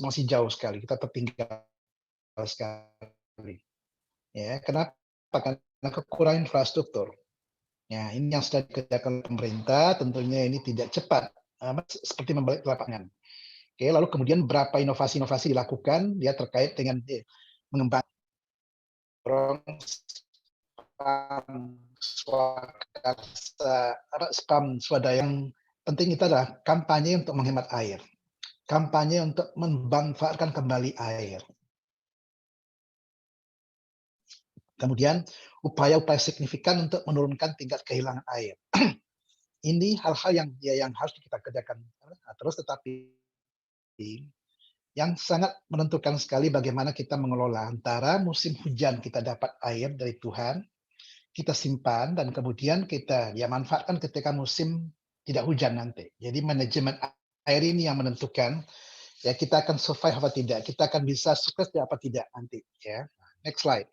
masih jauh sekali, kita tertinggal sekali. Ya, kenapa? Karena kekurangan infrastruktur. Ya, ini yang sudah dikerjakan pemerintah, tentunya ini tidak cepat, seperti membalik ke lapangan. Oke, lalu kemudian berapa inovasi-inovasi dilakukan dia terkait dengan mengembangkan spam swadaya. Yang penting itu adalah kampanye untuk menghemat air, kampanye untuk memanfaatkan kembali air. Kemudian upaya-upaya signifikan untuk menurunkan tingkat kehilangan air. Ini hal-hal yang harus kita kerjakan terus, tetapi yang sangat menentukan sekali bagaimana kita mengelola antara musim hujan kita dapat air dari Tuhan, kita simpan, dan kemudian kita ya manfaatkan ketika musim tidak hujan nanti. Jadi manajemen air ini yang menentukan ya kita akan survive apa tidak, kita akan bisa sukses apa tidak nanti ya. Next slide.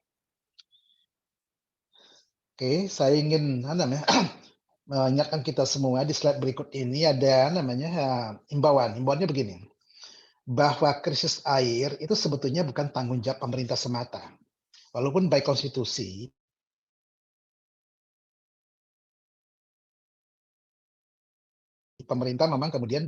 Oke, saya ingin mengingatkan kita semua di slide berikut ini ada namanya imbauan. Imbauannya begini, bahwa krisis air itu sebetulnya bukan tanggung jawab pemerintah semata. Walaupun by konstitusi, pemerintah memang kemudian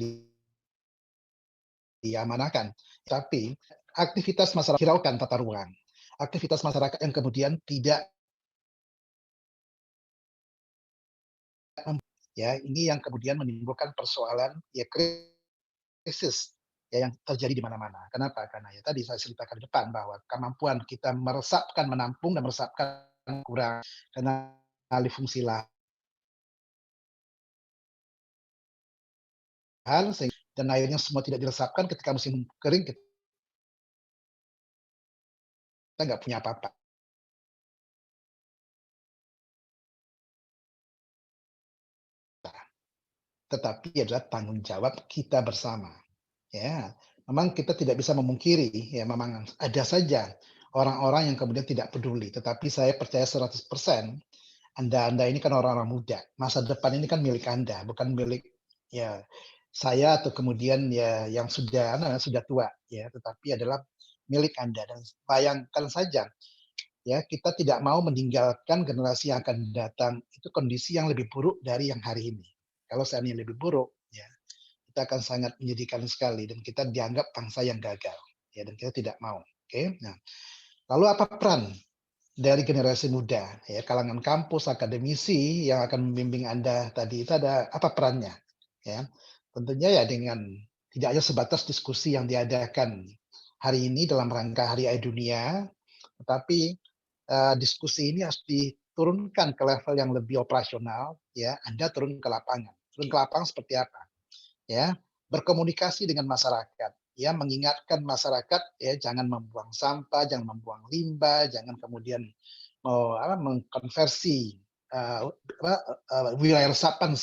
diamanahkan. Tapi aktivitas masyarakat hiraukan tata ruang. Aktivitas masyarakat yang kemudian tidak ya ini yang kemudian menimbulkan persoalan ya krisis ya yang terjadi di mana-mana. Kenapa? Karena ya tadi saya ceritakan di depan bahwa kemampuan kita meresapkan, menampung dan meresapkan kurang karena alih fungsi lahan dan airnya semua tidak diresapkan ketika musim kering kita nggak punya apa-apa. tetapi adalah tanggung jawab kita bersama. Ya, memang kita tidak bisa memungkiri, ya memang ada saja orang-orang yang kemudian tidak peduli, tetapi saya percaya 100% Anda ini kan orang-orang muda. Masa depan ini kan milik Anda, bukan milik ya saya atau kemudian ya yang sudah tua ya, tetapi adalah milik Anda. Dan bayangkan saja ya, kita tidak mau meninggalkan generasi yang akan datang itu kondisi yang lebih buruk dari yang hari ini. Kalau seandainya lebih buruk, ya kita akan sangat menyedihkan sekali dan kita dianggap bangsa yang gagal. Ya, dan kita tidak mau. Oke. Nah, lalu apa peran dari generasi muda, ya kalangan kampus, akademisi yang akan membimbing Anda tadi itu ada apa perannya? Ya, tentunya ya dengan tidak hanya sebatas diskusi yang diadakan hari ini dalam rangka Hari Ayah Dunia, tetapi diskusi ini harus diturunkan ke level yang lebih operasional. Ya, Anda turun ke lapangan. Turun ke lapangan seperti apa? Ya, berkomunikasi dengan masyarakat. Ya, mengingatkan masyarakat ya jangan membuang sampah, jangan membuang limbah, jangan kemudian mengkonversi wilayah resapan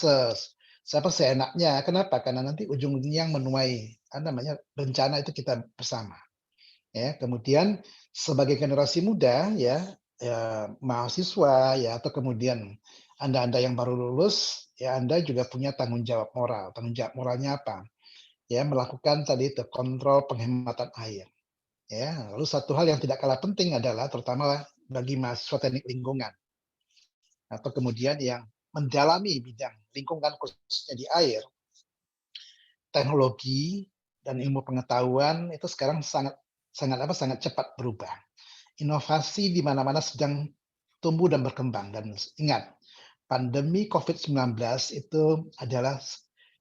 seenaknya. Kenapa? Karena nanti ujung-ujungnya yang menuai bencana itu kita bersama. Ya, kemudian sebagai generasi muda ya mahasiswa ya atau kemudian Anda yang baru lulus ya Anda juga punya tanggung jawab moral. Tanggung jawab moralnya apa? Ya melakukan tadi itu kontrol penghematan air. Ya, lalu satu hal yang tidak kalah penting adalah terutama bagi mahasiswa teknik lingkungan atau kemudian yang mendalami bidang lingkungan khususnya di air, teknologi dan ilmu pengetahuan itu sekarang sangat cepat berubah. Inovasi di mana-mana sedang tumbuh dan berkembang. Dan ingat, pandemi COVID-19 itu adalah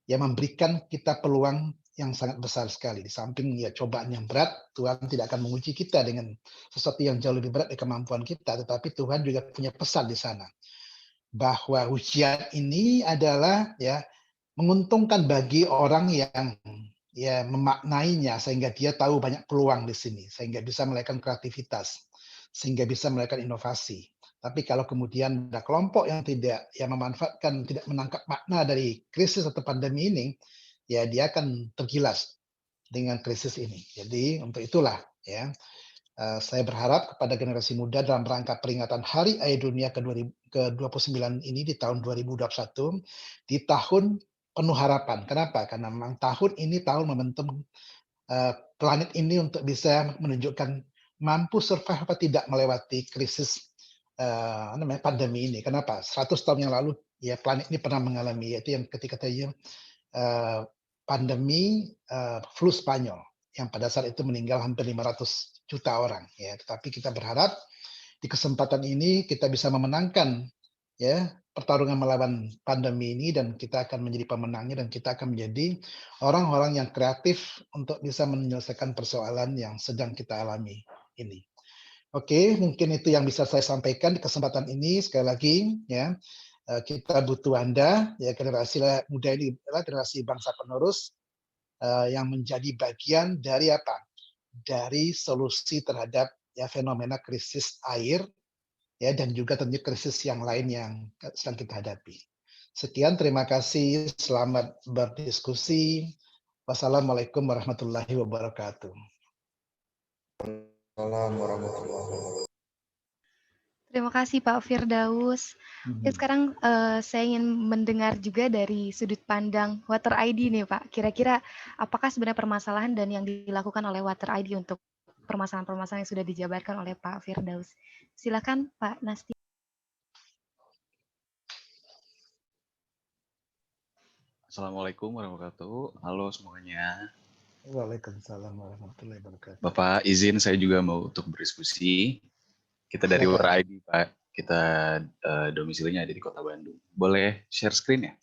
yang memberikan kita peluang yang sangat besar sekali. Di samping ya cobaan yang berat, Tuhan tidak akan menguji kita dengan sesuatu yang jauh lebih berat dari kemampuan kita, tetapi Tuhan juga punya pesan di sana. Bahwa ujian ini adalah ya menguntungkan bagi orang yang ya memaknainya sehingga dia tahu banyak peluang di sini, sehingga bisa melakukan kreativitas, sehingga bisa melakukan inovasi. Tapi kalau kemudian ada kelompok yang tidak memanfaatkan, tidak menangkap makna dari krisis atau pandemi ini, ya dia akan tergilas dengan krisis ini. Jadi untuk itulah ya saya berharap kepada generasi muda dalam rangka peringatan Hari Ayah Dunia ke-29 ini di tahun 2021, di tahun penuh harapan. Kenapa? Karena memang tahun ini tahun momentum planet ini untuk bisa menunjukkan mampu survive apa tidak melewati krisis pandemi ini. Kenapa? 100 tahun yang lalu ya planet ini pernah mengalami yaitu yang ketika pandemi flu Spanyol yang pada saat itu meninggal hampir 500 juta orang ya. Tetapi kita berharap di kesempatan ini kita bisa memenangkan ya pertarungan melawan pandemi ini dan kita akan menjadi pemenangnya dan kita akan menjadi orang-orang yang kreatif untuk bisa menyelesaikan persoalan yang sedang kita alami ini. Oke, mungkin itu yang bisa saya sampaikan di kesempatan ini. Sekali lagi ya, kita butuh Anda ya, generasi muda ini adalah generasi bangsa penerus yang menjadi bagian dari apa? Dari solusi terhadap ya fenomena krisis air ya dan juga tentu krisis yang lain yang sedang kita hadapi. Sekian, terima kasih, selamat berdiskusi. Wassalamualaikum warahmatullahi wabarakatuh. Waalaikumsalam warahmatullahi wabarakatuh. Terima kasih Pak Firdaus. Ya, sekarang saya ingin mendengar juga dari sudut pandang Water ID nih Pak. Kira-kira apakah sebenarnya permasalahan dan yang dilakukan oleh Water ID untuk permasalahan-permasalahan yang sudah dijabarkan oleh Pak Firdaus. Silakan Pak Nasti. Assalamualaikum warahmatullahi wabarakatuh. Halo semuanya. Waalaikumsalam warahmatullahi wabarakatuh. Bapak izin saya juga mau untuk berdiskusi. Kita dari Water ID Pak. Kita domisilinya ada di Kota Bandung. Boleh share screen ya?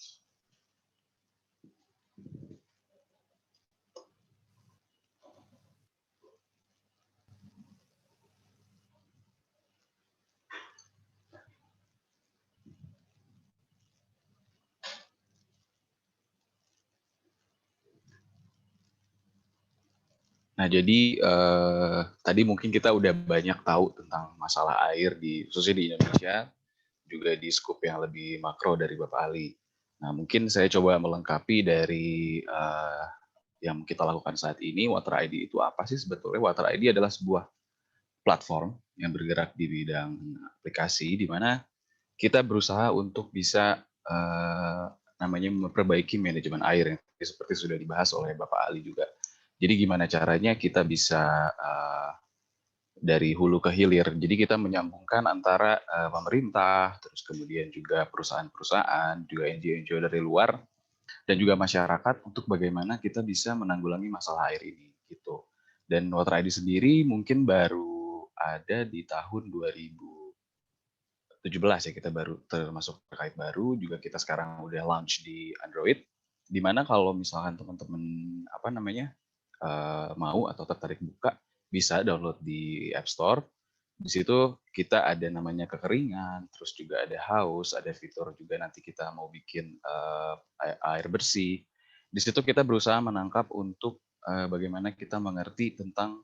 Nah, jadi tadi mungkin kita udah banyak tahu tentang masalah air khususnya di Indonesia, juga di skup yang lebih makro dari Bapak Ali. Nah, mungkin saya coba melengkapi dari yang kita lakukan saat ini. Water ID itu apa sih sebetulnya? Water ID adalah sebuah platform yang bergerak di bidang aplikasi, di mana kita berusaha untuk bisa namanya memperbaiki manajemen air yang seperti sudah dibahas oleh Bapak Ali juga. Jadi gimana caranya kita bisa dari hulu ke hilir. Jadi kita menyambungkan antara pemerintah, terus kemudian juga perusahaan-perusahaan, juga NGO-NGO dari luar, dan juga masyarakat untuk bagaimana kita bisa menanggulangi masalah air ini gitu. Dan Water ID sendiri mungkin baru ada di tahun 2017 ya, kita baru termasuk terkait baru, juga kita sekarang udah launch di Android, di mana kalau misalkan teman-teman apa namanya mau atau tertarik buka, bisa download di App Store. Di situ kita ada namanya kekeringan, terus juga ada haus, ada fitur juga nanti kita mau bikin air bersih. Di situ kita berusaha menangkap untuk bagaimana kita mengerti tentang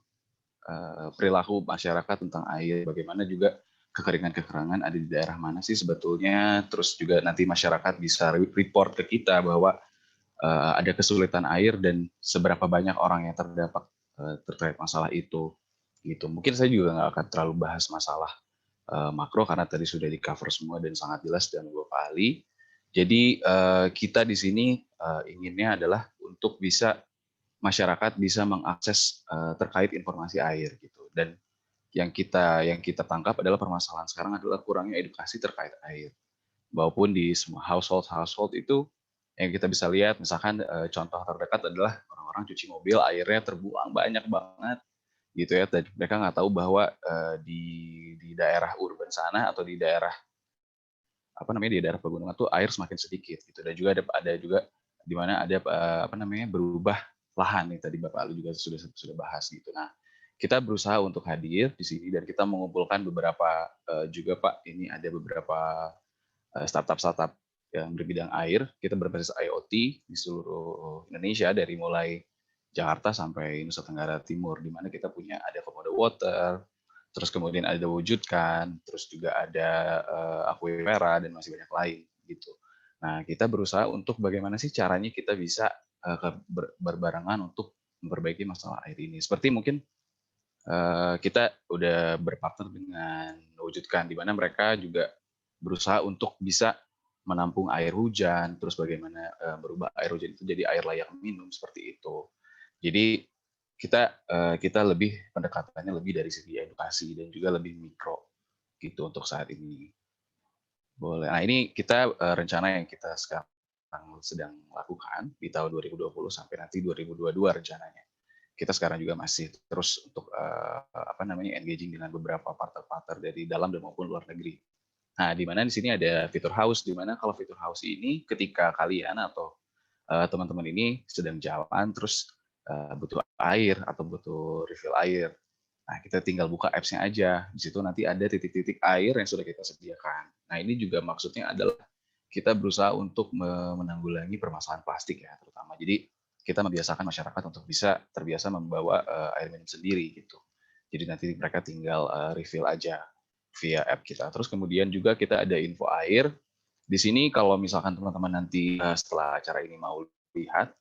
perilaku masyarakat tentang air, bagaimana juga kekeringan-kekeringan ada di daerah mana sih sebetulnya, terus juga nanti masyarakat bisa report ke kita bahwa ada kesulitan air dan seberapa banyak orang yang terdampak terkait masalah itu. Gitu. Mungkin saya juga nggak akan terlalu bahas masalah makro karena tadi sudah di cover semua dan sangat jelas dan Bapak Ali. Jadi kita di sini inginnya adalah untuk bisa masyarakat bisa mengakses terkait informasi air gitu. Dan yang kita tangkap adalah permasalahan sekarang adalah kurangnya edukasi terkait air. Maupun di semua household itu yang kita bisa lihat, misalkan contoh terdekat adalah orang-orang cuci mobil airnya terbuang banyak banget gitu ya, dan mereka nggak tahu bahwa di daerah urban sana atau di daerah apa namanya di daerah pegunungan tuh air semakin sedikit gitu, dan juga ada juga di mana ada apa namanya berubah lahan nih, tadi Bapak Ali juga sudah bahas gitu. Nah, kita berusaha untuk hadir di sini dan kita mengumpulkan beberapa juga Pak, ini ada beberapa startup-startup yang berbidang air. Kita berbasis IoT di seluruh Indonesia dari mulai Jakarta sampai Nusa Tenggara Timur, di mana kita punya ada Komodo Water, terus kemudian ada Wujudkan, terus juga ada Aquifera dan masih banyak lain gitu. Nah, kita berusaha untuk bagaimana sih caranya kita bisa berbarengan untuk memperbaiki masalah air ini. Seperti mungkin kita udah berpartner dengan Wujudkan, di mana mereka juga berusaha untuk bisa menampung air hujan, terus bagaimana merubah air hujan itu jadi air layak minum seperti itu. Jadi kita lebih pendekatannya lebih dari segi edukasi dan juga lebih mikro gitu untuk saat ini. Boleh. Nah, ini kita rencana yang kita sekarang sedang lakukan di tahun 2020 sampai nanti 2022 rencananya. Kita sekarang juga masih terus untuk apa namanya engaging dengan beberapa partner-partner dari dalam dan maupun luar negeri. Nah, di mana di sini ada fitur house, di mana kalau fitur house ini ketika kalian atau teman-teman ini sedang jalan terus butuh air atau butuh refill air, nah kita tinggal buka apps-nya aja. Di situ nanti ada titik-titik air yang sudah kita sediakan. Nah, ini juga maksudnya adalah kita berusaha untuk menanggulangi permasalahan plastik ya terutama. Jadi kita membiasakan masyarakat untuk bisa terbiasa membawa air minum sendiri gitu. Jadi nanti mereka tinggal refill aja via app kita. Terus kemudian juga kita ada info air. Di sini kalau misalkan teman-teman nanti setelah acara ini mau lihat,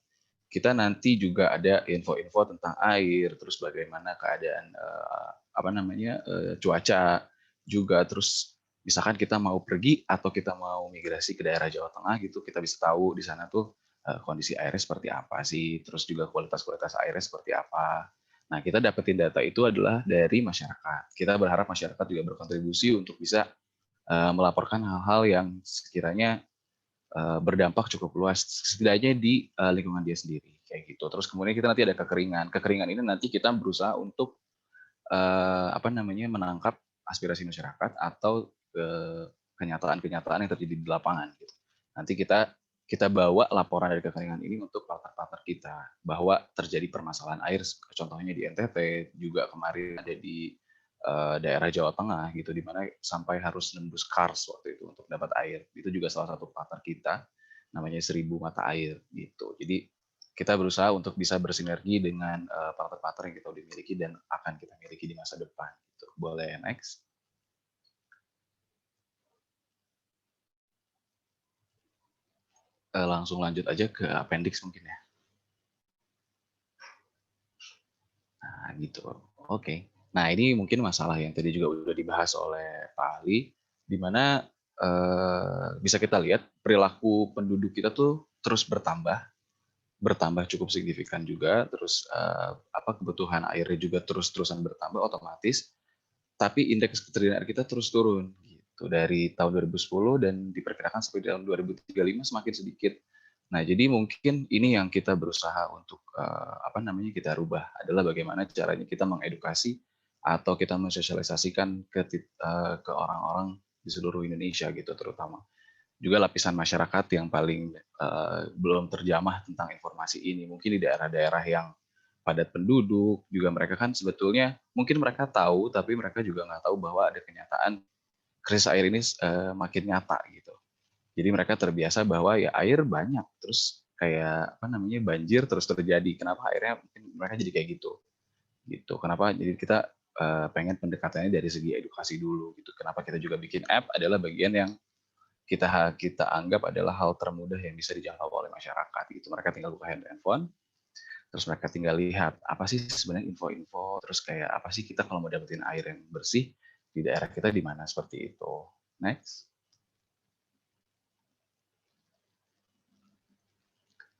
kita nanti juga ada info-info tentang air, terus bagaimana keadaan apa namanya cuaca juga, terus misalkan kita mau pergi atau kita mau migrasi ke daerah Jawa Tengah gitu, kita bisa tahu di sana tuh kondisi airnya seperti apa sih, terus juga kualitas airnya seperti apa. Nah, kita dapetin data itu adalah dari masyarakat. Kita berharap masyarakat juga berkontribusi untuk bisa melaporkan hal-hal yang sekiranya berdampak cukup luas, setidaknya di lingkungan dia sendiri, kayak gitu. Terus kemudian kita nanti ada kekeringan. Kekeringan ini nanti kita berusaha untuk apa namanya menangkap aspirasi masyarakat atau kenyataan-kenyataan yang terjadi di lapangan. Gitu. Nanti kita bawa laporan dari kekeringan ini untuk partner-partner kita bahwa terjadi permasalahan air, contohnya di NTT, juga kemarin ada di daerah Jawa Tengah gitu, di mana sampai harus nembus Kars waktu itu untuk dapat air. Itu juga salah satu partner kita, namanya 1000 Mata Air gitu. Jadi kita berusaha untuk bisa bersinergi dengan partner-partner yang kita udah miliki dan akan kita miliki di masa depan. Gitu. Boleh next. langsung lanjut aja ke appendix mungkin ya. Nah, gitu. Oke. Nah, ini mungkin masalah yang tadi juga udah dibahas oleh Pak Ali, di mana bisa kita lihat perilaku penduduk kita tuh terus bertambah cukup signifikan juga, terus kebutuhan airnya juga terus-terusan bertambah otomatis, tapi indeks keterjadian air kita terus turun gitu dari tahun 2010 dan diperkirakan sampai tahun 2035 semakin sedikit. Nah, jadi mungkin ini yang kita berusaha untuk kita rubah adalah bagaimana caranya kita mengedukasi atau kita mensosialisasikan ke orang-orang di seluruh Indonesia gitu terutama. Juga lapisan masyarakat yang paling belum terjamah tentang informasi ini. Mungkin di daerah-daerah yang padat penduduk, juga mereka kan sebetulnya mungkin mereka tahu, tapi mereka juga nggak tahu bahwa ada kenyataan krisis air ini makin nyata gitu. Jadi mereka terbiasa bahwa ya air banyak, terus kayak banjir terus terjadi. Kenapa airnya mungkin mereka jadi kayak gitu. Kenapa? Jadi kita pengen pendekatannya dari segi edukasi dulu gitu. Kenapa kita juga bikin app adalah bagian yang kita anggap adalah hal termudah yang bisa dijangkau oleh masyarakat gitu. Mereka tinggal buka handphone, terus mereka tinggal lihat apa sih sebenarnya info-info, terus kayak apa sih kita kalau mau dapetin air yang bersih di daerah kita di mana, seperti itu. Next.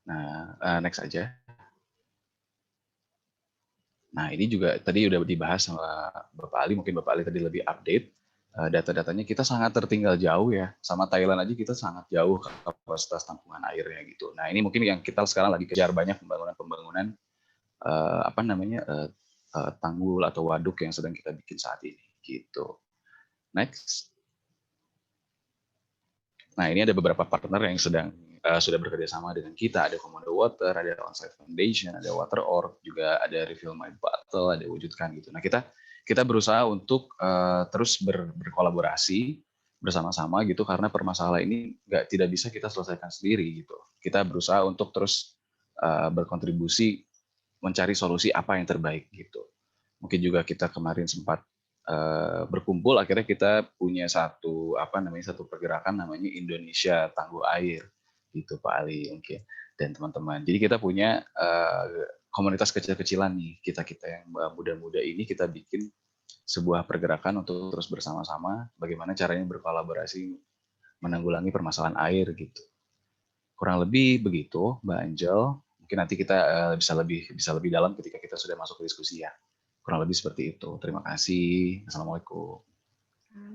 Nah, next aja. Nah, ini juga tadi udah dibahas sama Bapak Ali, mungkin Bapak Ali tadi lebih update. Data-datanya kita sangat tertinggal jauh ya, sama Thailand aja kita sangat jauh kapasitas tampungan airnya gitu. Nah, ini mungkin yang kita sekarang lagi kejar banyak pembangunan tanggul atau waduk yang sedang kita bikin saat ini gitu. Next. Nah, ini ada beberapa partner yang sudah bekerja sama dengan kita. Ada Komodo Water, ada Onsite Foundation, ada Water.org, juga ada Refill My Bottle, ada Wujudkan gitu. Nah, kita berusaha untuk terus berkolaborasi bersama-sama gitu, karena permasalahan ini tidak bisa kita selesaikan sendiri gitu. Kita berusaha untuk terus berkontribusi mencari solusi apa yang terbaik gitu. Mungkin juga kita kemarin sempat berkumpul, akhirnya kita punya satu pergerakan namanya Indonesia Tangguh Air gitu Pak Ali mungkin dan teman-teman. Jadi kita punya komunitas kecil-kecilan nih, kita yang muda-muda ini kita bikin sebuah pergerakan untuk terus bersama-sama bagaimana caranya berkolaborasi menanggulangi permasalahan air gitu. Kurang lebih begitu Mbak Angel. Mungkin nanti kita bisa lebih dalam ketika kita sudah masuk ke diskusi ya. Kurang lebih seperti itu. Terima kasih. Assalamualaikum.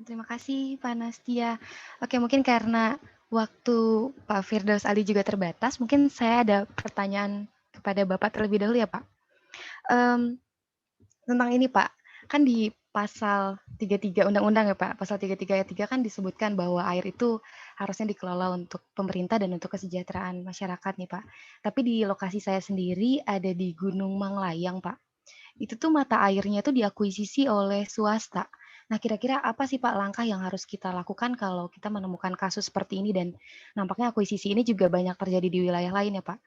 Terima kasih Pak Nastia. Oke, mungkin karena waktu Pak Firdaus Ali juga terbatas, mungkin saya ada pertanyaan kepada Bapak terlebih dahulu ya Pak. Tentang ini Pak, kan di pasal 33 Undang-Undang ya Pak, pasal 33 ayat 3 kan disebutkan bahwa air itu harusnya dikelola untuk pemerintah dan untuk kesejahteraan masyarakat nih Pak. Tapi di lokasi saya sendiri ada di Gunung Manglayang Pak. Itu tuh mata airnya tuh diakuisisi oleh swasta. Nah, kira-kira apa sih Pak langkah yang harus kita lakukan kalau kita menemukan kasus seperti ini, dan nampaknya akuisisi ini juga banyak terjadi di wilayah lain ya Pak.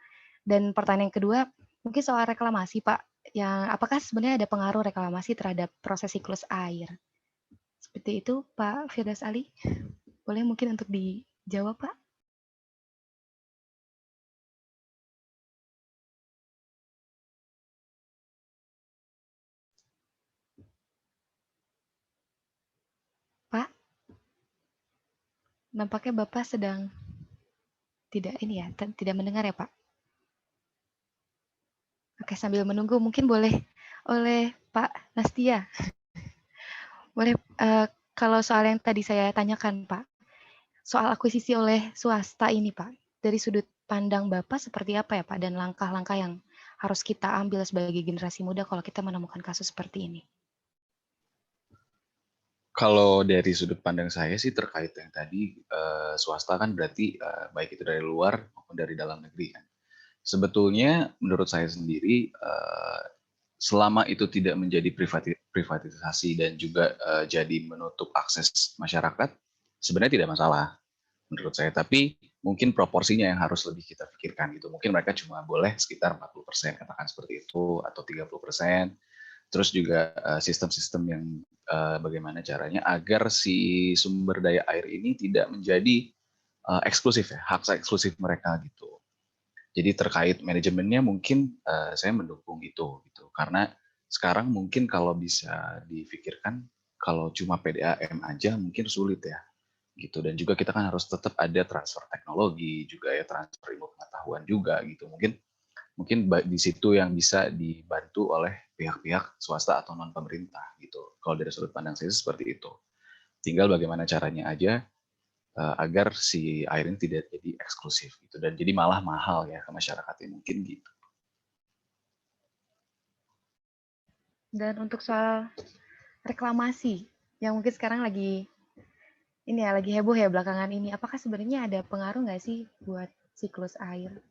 Dan pertanyaan kedua, mungkin soal reklamasi Pak, yang apakah sebenarnya ada pengaruh reklamasi terhadap proses siklus air? Seperti itu Pak Firdaus Ali. Boleh mungkin untuk dijawab Pak? Pak, nampaknya Bapak sedang tidak mendengar ya Pak. Oke, sambil menunggu mungkin boleh oleh Pak Nastia. Boleh kalau soal yang tadi saya tanyakan Pak, soal akuisisi oleh swasta ini Pak, dari sudut pandang Bapak seperti apa ya Pak, dan langkah-langkah yang harus kita ambil sebagai generasi muda kalau kita menemukan kasus seperti ini? Kalau dari sudut pandang saya sih terkait yang tadi, swasta kan berarti baik itu dari luar maupun dari dalam negeri kan. Sebetulnya menurut saya sendiri, selama itu tidak menjadi privatisasi dan juga jadi menutup akses masyarakat, sebenarnya tidak masalah menurut saya. Tapi mungkin proporsinya yang harus lebih kita pikirkan gitu. Mungkin mereka cuma boleh sekitar 40%, katakan seperti itu, atau 30%. Terus juga sistem-sistem yang bagaimana caranya agar si sumber daya air ini tidak menjadi eksklusif ya, hak eksklusif mereka gitu. Jadi terkait manajemennya mungkin saya mendukung itu gitu. Karena sekarang mungkin kalau bisa difikirkan kalau cuma PDAM aja mungkin sulit ya gitu. Dan juga kita kan harus tetap ada transfer teknologi juga ya, transfer ilmu pengetahuan juga gitu. Mungkin di situ yang bisa dibantu oleh pihak-pihak swasta atau non pemerintah gitu. Kalau dari sudut pandang saya seperti itu. Tinggal bagaimana caranya aja agar si air ini tidak jadi eksklusif gitu dan jadi malah mahal ya ke masyarakatnya mungkin gitu. Dan untuk soal reklamasi yang mungkin sekarang lagi lagi heboh ya belakangan ini, apakah sebenarnya ada pengaruh nggak sih buat siklus air?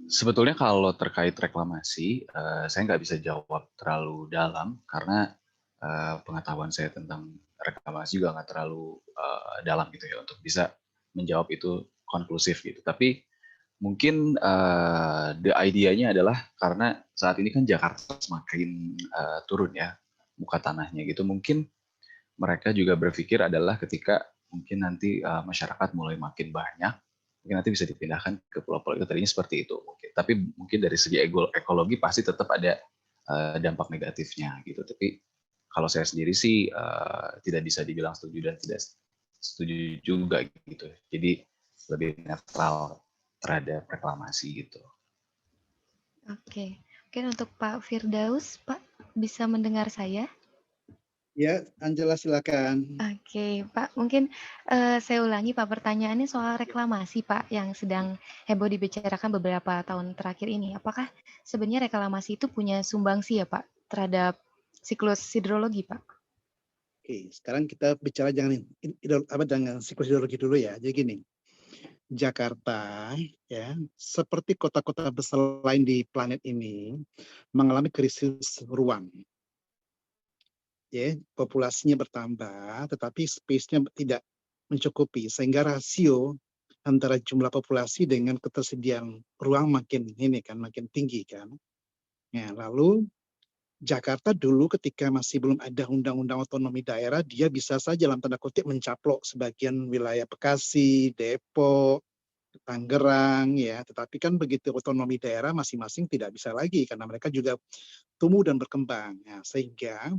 Sebetulnya kalau terkait reklamasi, saya nggak bisa jawab terlalu dalam karena pengetahuan saya tentang reklamasi juga nggak terlalu dalam gitu ya untuk bisa menjawab itu konklusif gitu. Tapi mungkin the idea-nya adalah karena saat ini kan Jakarta semakin turun ya muka tanahnya gitu. Mungkin mereka juga berpikir adalah ketika mungkin nanti masyarakat mulai makin banyak, mungkin nanti bisa dipindahkan ke pulau-pulau itu, tadinya seperti itu mungkin. Tapi mungkin dari segi ekologi pasti tetap ada dampak negatifnya gitu. Tapi kalau saya sendiri sih tidak bisa dibilang setuju dan tidak setuju juga gitu. Jadi lebih netral terhadap reklamasi gitu. Oke, mungkin untuk Pak Firdaus, Pak bisa mendengar saya? Ya, Angela silakan. Oke, Pak, mungkin saya ulangi Pak pertanyaannya soal reklamasi Pak yang sedang heboh dibicarakan beberapa tahun terakhir ini. Apakah sebenarnya reklamasi itu punya sumbangsi ya Pak terhadap siklus hidrologi Pak? Oke, sekarang kita bicara jangan siklus hidrologi dulu ya. Jadi gini, Jakarta ya, seperti kota-kota besar lain di planet ini mengalami krisis ruang. Ya, populasinya bertambah, tetapi space-nya tidak mencukupi, sehingga rasio antara jumlah populasi dengan ketersediaan ruang makin tinggi kan. Ya, lalu Jakarta dulu ketika masih belum ada undang-undang otonomi daerah, dia bisa saja dalam tanda kutip mencaplok sebagian wilayah Bekasi, Depok, Tangerang, ya. Tetapi kan begitu otonomi daerah masing-masing tidak bisa lagi karena mereka juga tumbuh dan berkembang. Nah, sehingga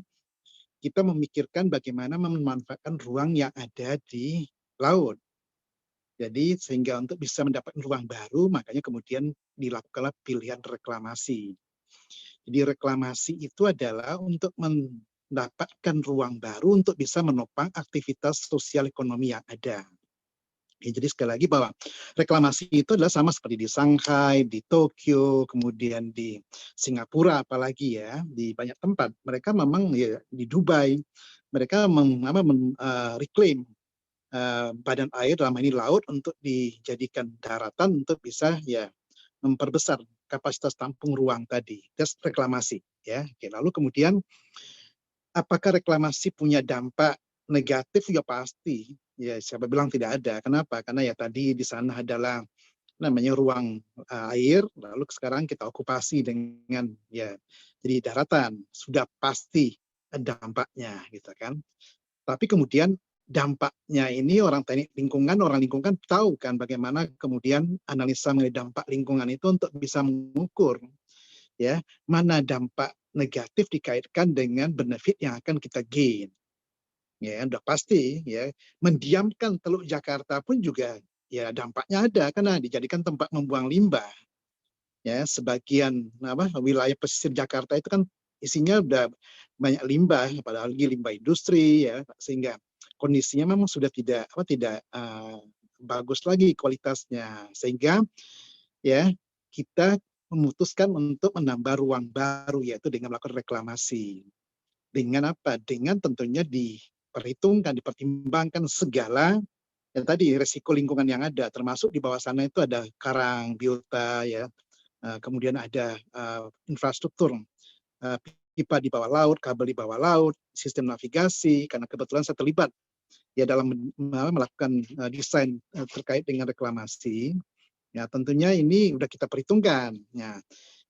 kita memikirkan bagaimana memanfaatkan ruang yang ada di laut. Jadi sehingga untuk bisa mendapatkan ruang baru, makanya kemudian dilakukanlah pilihan reklamasi. Jadi reklamasi itu adalah untuk mendapatkan ruang baru untuk bisa menopang aktivitas sosial ekonomi yang ada. Ya, jadi sekali lagi bahwa reklamasi itu adalah sama seperti di Shanghai, di Tokyo, kemudian di Singapura apalagi ya, di banyak tempat. Mereka memang ya di Dubai, mereka reclaim badan air dalam ini laut untuk dijadikan daratan untuk bisa ya memperbesar kapasitas tampung ruang tadi. That's reklamasi ya. Oke, lalu kemudian apakah reklamasi punya dampak negatif? Ya pasti. Ya siapa bilang tidak ada. Kenapa? Karena ya tadi di sana adalah namanya ruang air, lalu sekarang kita okupasi dengan ya jadi daratan. Sudah pasti ada dampaknya gitu kan. Tapi kemudian dampaknya ini orang lingkungan tahu kan bagaimana kemudian analisa mengenai dampak lingkungan itu untuk bisa mengukur ya mana dampak negatif dikaitkan dengan benefit yang akan kita gain. Ya, udah pasti ya. Mendiamkan Teluk Jakarta pun juga ya dampaknya ada karena dijadikan tempat membuang limbah. Ya, sebagian wilayah pesisir Jakarta itu kan isinya udah banyak limbah, padahal lagi limbah industri ya, sehingga kondisinya memang sudah tidak bagus lagi kualitasnya, sehingga ya kita memutuskan untuk menambah ruang baru yaitu dengan melakukan reklamasi. Dengan apa? Dengan tentunya dipertimbangkan segala ya tadi resiko lingkungan yang ada, termasuk di bawah sana itu ada karang, biota ya, kemudian ada infrastruktur pipa di bawah laut, kabel di bawah laut, sistem navigasi, karena kebetulan saya terlibat ya dalam melakukan desain terkait dengan reklamasi. Ya tentunya ini sudah kita perhitungkan. Ya.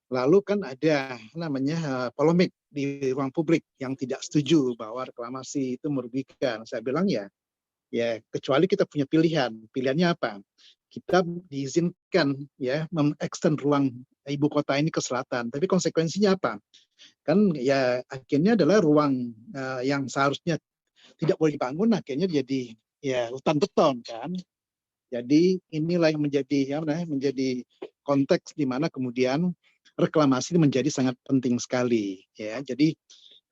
Lalu kan ada polemik di ruang publik yang tidak setuju bahwa reklamasi itu merugikan. Saya bilang ya Ya, kecuali kita punya pilihan. Pilihannya apa? Kita diizinkan ya mengekstend ruang ibu kota ini ke selatan. Tapi konsekuensinya apa? Kan ya akhirnya adalah ruang yang seharusnya tidak boleh dibangun akhirnya jadi ya hutan beton kan. Jadi inilah yang menjadi konteks di mana kemudian reklamasi menjadi sangat penting sekali ya. Jadi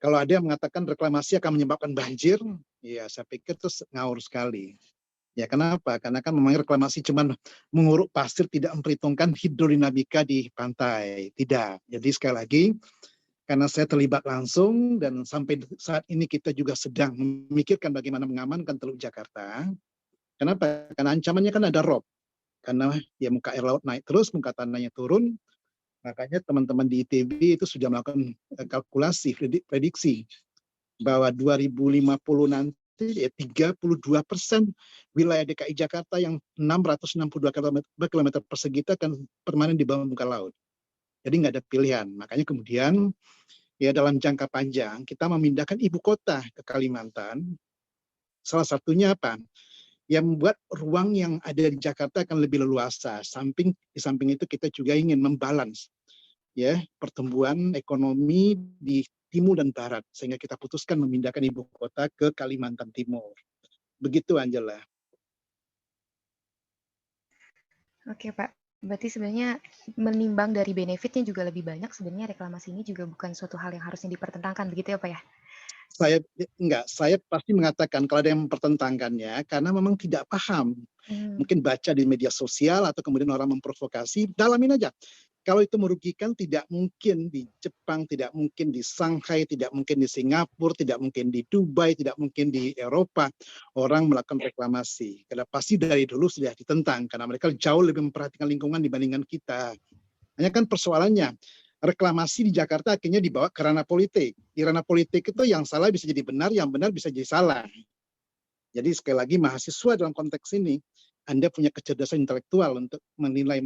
kalau ada yang mengatakan reklamasi akan menyebabkan banjir, ya saya pikir itu ngawur sekali. Ya kenapa? Karena kan memang reklamasi cuma menguruk pasir, tidak memperhitungkan hidrodinamika di pantai. Tidak. Jadi sekali lagi, karena saya terlibat langsung dan sampai saat ini kita juga sedang memikirkan bagaimana mengamankan Teluk Jakarta. Kenapa? Karena ancamannya kan ada rob. Karena ya muka air laut naik terus, muka tanahnya turun. Makanya teman-teman di ITB itu sudah melakukan kalkulasi, prediksi bahwa 2050 nanti 32% wilayah DKI Jakarta yang 662 km persegi itu akan permanen di bawah muka laut. Jadi nggak ada pilihan. Makanya kemudian ya dalam jangka panjang kita memindahkan ibu kota ke Kalimantan. Salah satunya apa? Yang membuat ruang yang ada di Jakarta akan lebih leluasa. Di samping itu kita juga ingin membalance ya pertumbuhan ekonomi di timur dan barat sehingga kita putuskan memindahkan ibu kota ke Kalimantan Timur. Begitu Angela. Oke Pak, berarti sebenarnya menimbang dari benefitnya juga lebih banyak, sebenarnya reklamasi ini juga bukan suatu hal yang harusnya dipertentangkan, begitu ya Pak ya? Saya pasti mengatakan kalau ada yang mempertentangkannya karena memang tidak paham. Mungkin baca di media sosial atau kemudian orang memprovokasi, dalamin aja. Kalau itu merugikan, tidak mungkin di Jepang, tidak mungkin di Shanghai, tidak mungkin di Singapura, tidak mungkin di Dubai, tidak mungkin di Eropa orang melakukan reklamasi. Karena pasti dari dulu sudah ditentang karena mereka jauh lebih memperhatikan lingkungan dibandingkan kita. Hanya kan persoalannya reklamasi di Jakarta akhirnya dibawa ke ranah politik. Di ranah politik itu yang salah bisa jadi benar, yang benar bisa jadi salah. Jadi sekali lagi mahasiswa dalam konteks ini, Anda punya kecerdasan intelektual untuk menilai,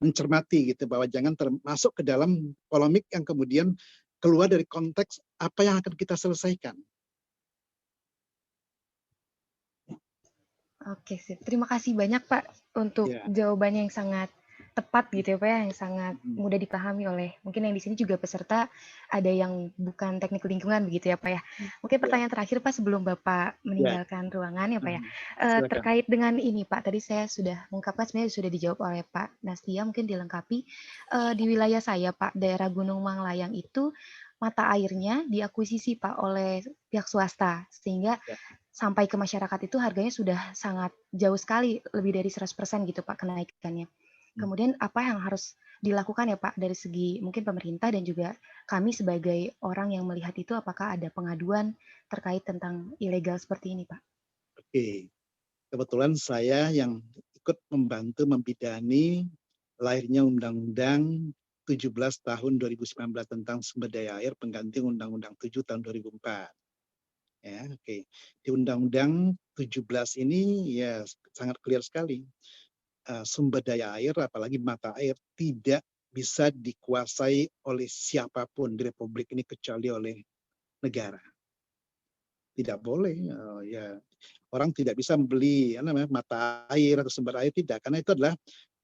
mencermati gitu bahwa jangan termasuk ke dalam polemik yang kemudian keluar dari konteks apa yang akan kita selesaikan. Oke, sip. Terima kasih banyak Pak untuk jawabannya yang sangat tepat gitu ya Pak ya, yang sangat mudah dipahami oleh mungkin yang di sini juga peserta ada yang bukan teknik lingkungan begitu ya Pak ya. Mungkin pertanyaan terakhir Pak sebelum Bapak meninggalkan ruangan ya Pak ya. Terkait dengan ini Pak, tadi saya sudah mengungkapkan sebenarnya sudah dijawab oleh Pak Nastia, mungkin dilengkapi di wilayah saya Pak, daerah Gunung Manglayang itu mata airnya diakuisisi Pak oleh pihak swasta sehingga sampai ke masyarakat itu harganya sudah sangat jauh sekali, lebih dari 100% gitu Pak kenaikannya. Kemudian apa yang harus dilakukan ya Pak dari segi mungkin pemerintah dan juga kami sebagai orang yang melihat itu, apakah ada pengaduan terkait tentang ilegal seperti ini Pak? Oke, kebetulan saya yang ikut membantu membidani lahirnya Undang-Undang 17 tahun 2019 tentang sumber daya air pengganti Undang-Undang 7 tahun 2004. Ya, oke. Di Undang-Undang 17 ini ya sangat clear sekali. Sumber daya air, apalagi mata air, tidak bisa dikuasai oleh siapapun di Republik ini kecuali oleh negara. Tidak boleh, ya orang tidak bisa membeli mata air atau sumber air, tidak, karena itu adalah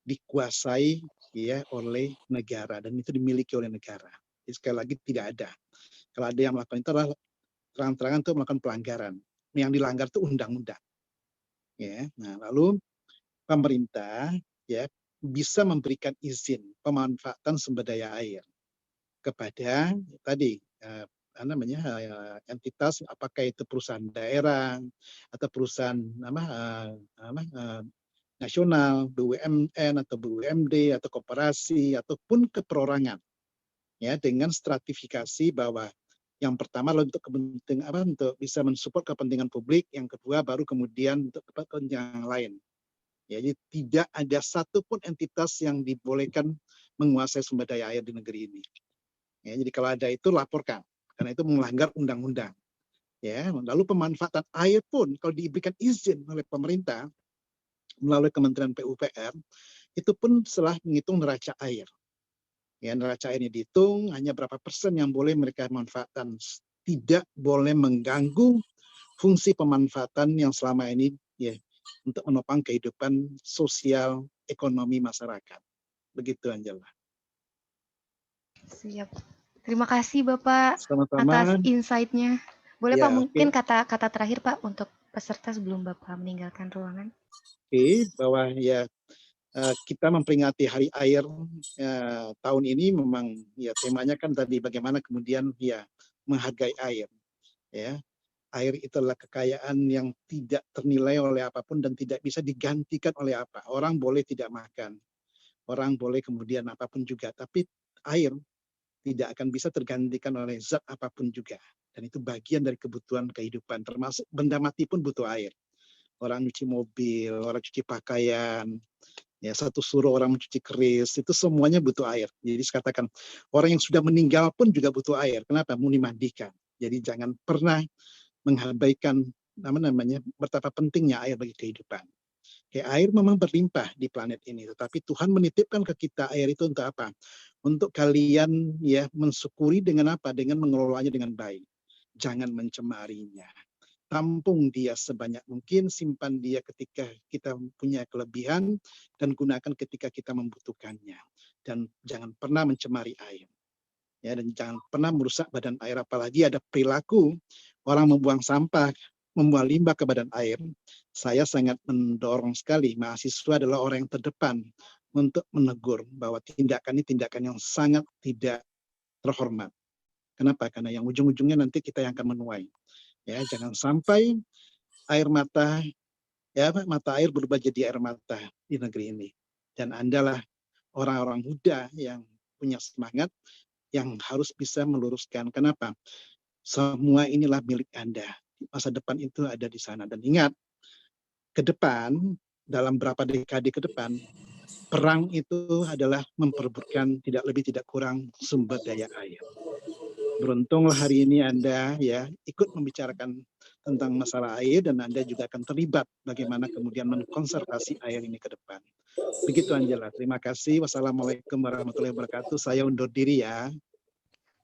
dikuasai ya oleh negara dan itu dimiliki oleh negara. Jadi sekali lagi tidak ada. Kalau ada yang melakukan itu adalah terang-terangan itu melakukan pelanggaran. Yang dilanggar itu undang-undang. Ya, nah lalu pemerintah ya bisa memberikan izin pemanfaatan sumber daya air kepada tadi entitas, apakah itu perusahaan daerah atau perusahaan nasional, BUMN atau BUMD atau koperasi ataupun keperorangan ya dengan stratifikasi bahwa yang pertama untuk kepentingan untuk bisa mensupport kepentingan publik, yang kedua baru kemudian untuk kepentingan yang lain. Ya, jadi tidak ada satupun entitas yang dibolehkan menguasai sumber daya air di negeri ini. Ya, jadi kalau ada itu laporkan, karena itu melanggar undang-undang. Ya, lalu pemanfaatan air pun kalau diberikan izin oleh pemerintah melalui Kementerian PUPR, itu pun setelah menghitung neraca air. Ya, neraca airnya dihitung, hanya berapa persen yang boleh mereka manfaatkan. Tidak boleh mengganggu fungsi pemanfaatan yang selama ini ya untuk menopang kehidupan sosial ekonomi masyarakat. Begitu Angela. Siap. Terima kasih Bapak atas Sama-sama. insight-nya. Boleh Pak Ya, mungkin oke. kata-kata terakhir Pak untuk peserta sebelum Bapak meninggalkan ruangan? Oke, bahwa ya kita memperingati Hari Air tahun ini memang ya temanya kan tadi bagaimana kemudian ya menghargai air. Ya, air itu adalah kekayaan yang tidak ternilai oleh apapun dan tidak bisa digantikan oleh apa. Orang boleh tidak makan, orang boleh kemudian apapun juga, tapi air tidak akan bisa tergantikan oleh zat apapun juga. Dan itu bagian dari kebutuhan kehidupan, termasuk benda mati pun butuh air. Orang cuci mobil, orang cuci pakaian, ya satu suruh orang mencuci keris, itu semuanya butuh air. Jadi saya katakan, orang yang sudah meninggal pun juga butuh air. Kenapa? Mau dimandikan. Jadi jangan pernah mengabaikan betapa pentingnya air bagi kehidupan. Kayak air memang berlimpah di planet ini, tetapi Tuhan menitipkan ke kita air itu untuk apa? Untuk kalian ya mensyukuri dengan apa? Dengan mengelolanya dengan baik. Jangan mencemarinya. Tampung dia sebanyak mungkin, simpan dia ketika kita punya kelebihan, dan gunakan ketika kita membutuhkannya. Dan jangan pernah mencemari air. Ya, dan jangan pernah merusak badan air, apalagi ada perilaku orang membuang sampah, membuang limbah ke badan air. Saya sangat mendorong sekali mahasiswa adalah orang yang terdepan untuk menegur bahwa tindakan ini tindakan yang sangat tidak terhormat. Kenapa? Karena yang ujung-ujungnya nanti kita yang akan menuai. Ya, jangan sampai air mata air berubah jadi air mata di negeri ini. Dan Andalah orang-orang muda yang punya semangat yang harus bisa meluruskan. Kenapa? Semua inilah milik Anda. Masa depan itu ada di sana. Dan ingat, ke depan, dalam berapa dekade ke depan, perang itu adalah memperebutkan tidak lebih tidak kurang sumber daya air. Beruntunglah hari ini Anda ya ikut membicarakan tentang masalah air, dan Anda juga akan terlibat bagaimana kemudian mengkonservasi air ini ke depan. Begitu Angela. Terima kasih. Wassalamualaikum warahmatullahi wabarakatuh. Saya undur diri ya.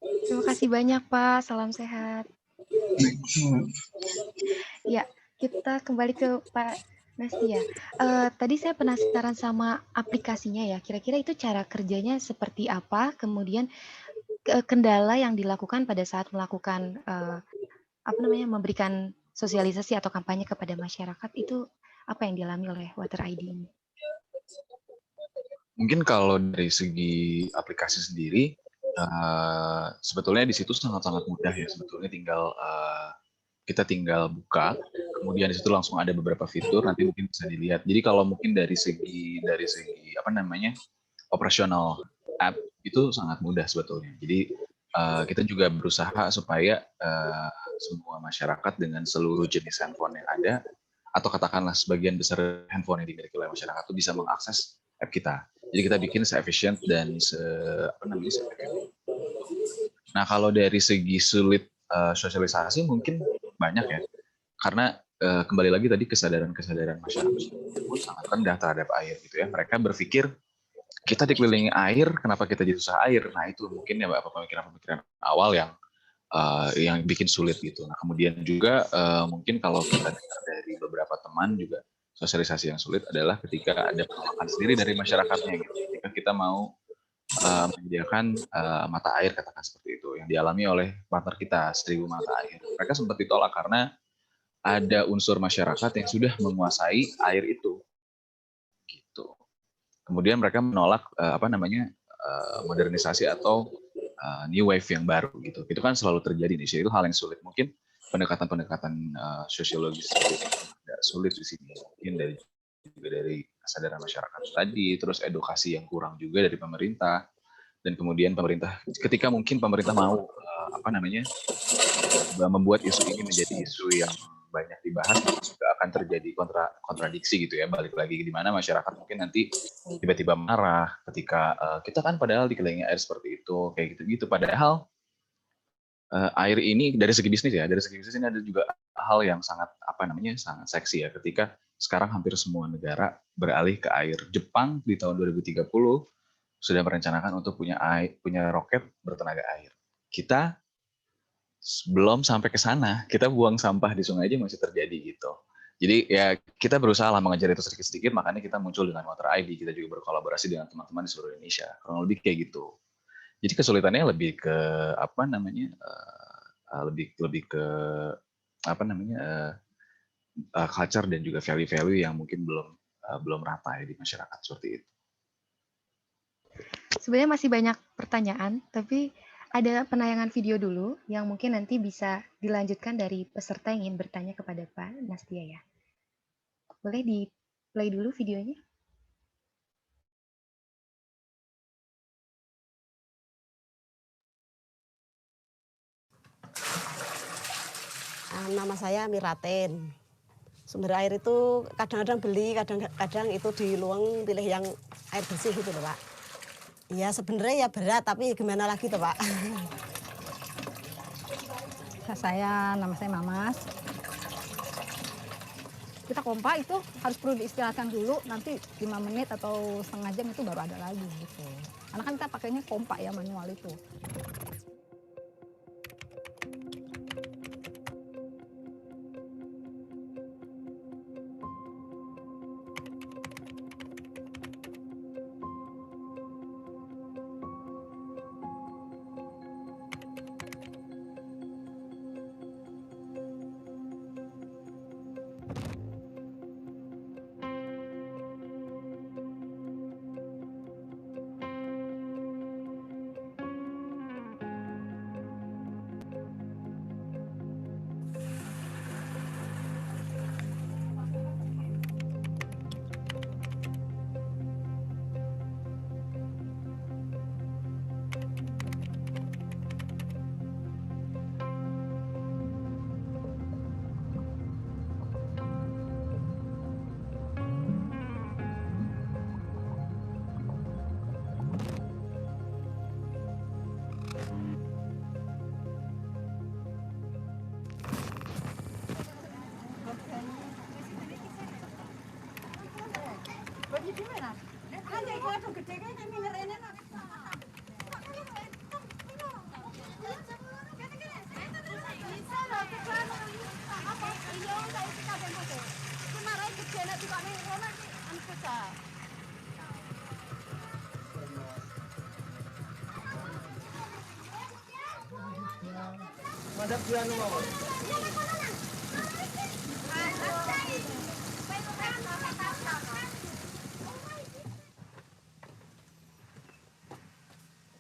Terima kasih banyak Pak. Salam sehat. Ya, kita kembali ke Pak Nastia. Tadi saya penasaran sama aplikasinya ya. Kira-kira itu cara kerjanya seperti apa? Kemudian kendala yang dilakukan pada saat melakukan memberikan sosialisasi atau kampanye kepada masyarakat itu apa yang dialami oleh Water ID ini? Mungkin kalau dari segi aplikasi sendiri, sebetulnya di situ sangat-sangat mudah ya. Sebetulnya kita tinggal buka, kemudian di situ langsung ada beberapa fitur, nanti mungkin bisa dilihat. Jadi kalau mungkin dari segi operasional app itu sangat mudah sebetulnya. Jadi kita juga berusaha supaya semua masyarakat dengan seluruh jenis handphone yang ada, atau katakanlah sebagian besar handphone yang dimiliki oleh masyarakat itu bisa mengakses app kita. Jadi kita bikin se-efficient dan se-efektif. Nah, kalau dari segi sulit sosialisasi mungkin banyak ya. Karena kembali lagi tadi kesadaran masyarakat pun sangat rendah terhadap air gitu ya. Mereka berpikir kita dikelilingi air, kenapa kita jadi susah air? Nah, itu mungkin ya pemikiran awal yang bikin sulit gitu. Nah, kemudian juga mungkin kalau kita dengar dari beberapa teman juga, sosialisasi yang sulit adalah ketika ada penolakan sendiri dari masyarakatnya gitu. Ketika kita mau menyediakan mata air, katakan seperti itu, yang dialami oleh partner kita, 1000 mata air. Mereka sempat ditolak karena ada unsur masyarakat yang sudah menguasai air itu. Gitu. Kemudian mereka menolak modernisasi atau new wave yang baru gitu. Itu kan selalu terjadi di sini. Itu hal yang sulit. Mungkin pendekatan sosiologis agak sulit di sini. Mungkin juga dari kesadaran masyarakat tadi, terus edukasi yang kurang juga dari pemerintah, dan kemudian pemerintah ketika mungkin pemerintah mau membuat isu ini menjadi isu yang banyak dibahas, juga akan terjadi kontradiksi gitu ya, balik lagi di mana masyarakat mungkin nanti tiba-tiba marah ketika kita kan padahal dikelilingi air seperti itu, kayak gitu-gitu, padahal air ini dari segi bisnis ini ada juga hal yang sangat sangat seksi ya, ketika sekarang hampir semua negara beralih ke air. Jepang di tahun 2030 sudah merencanakan untuk punya roket bertenaga air. Kita belum sampai ke sana, kita buang sampah di sungai aja masih terjadi gitu. Jadi ya kita berusaha lah mengejar itu sedikit-sedikit, makanya kita muncul dengan Water ID. Kita juga berkolaborasi dengan teman-teman di seluruh Indonesia. Kurang lebih kayak gitu. Jadi kesulitannya lebih ke apa namanya, lebih ke apa namanya, culture dan juga value-value yang mungkin belum rata ya di masyarakat seperti itu. Sebenarnya masih banyak pertanyaan, tapi ada penayangan video dulu yang mungkin nanti bisa dilanjutkan dari peserta yang ingin bertanya kepada Pak Nastia ya. Boleh di-play dulu videonya? Nama saya Miraten. Sumber air itu kadang-kadang beli, kadang-kadang itu di luang pilih yang air bersih gitu loh Pak. Ya sebenarnya ya berat, tapi gimana lagi tuh Pak. Nama saya Mamas. Kita pompa itu harus perlu diistirahatkan dulu, nanti 5 menit atau setengah jam itu baru ada lagi gitu. Karena kan kita pakainya pompa ya, manual itu.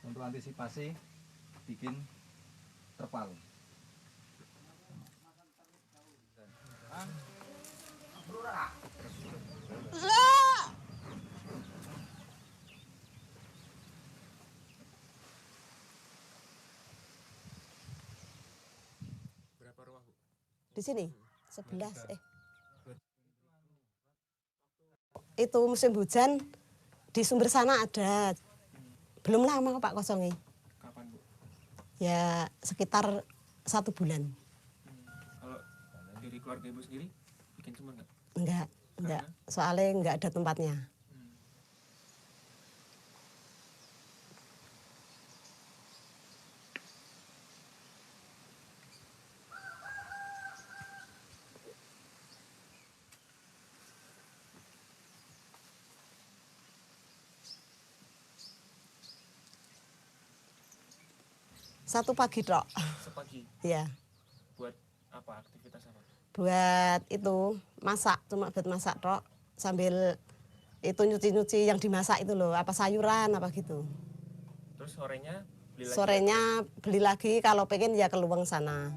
Untuk antisipasi bikin terpal. Berapa rumah Bu? Di sini 11. Itu musim hujan di sumber sana ada. Belum lama Pak kosongnya. Kapan Bu? Ya sekitar 1 bulan. Kalau dari keluarga Ibu sendiri bikin sumur nggak? Enggak. Soalnya enggak ada tempatnya. Satu pagi tok. Sepagi. Iya. Buat apa? Aktivitas apa? Buat itu masak, cuma buat masak tok sambil itu nyuci-nyuci yang dimasak itu loh, apa sayuran apa gitu. Terus sorenya beli lagi? Sorenya beli lagi, kalau pengen ya ke luang sana.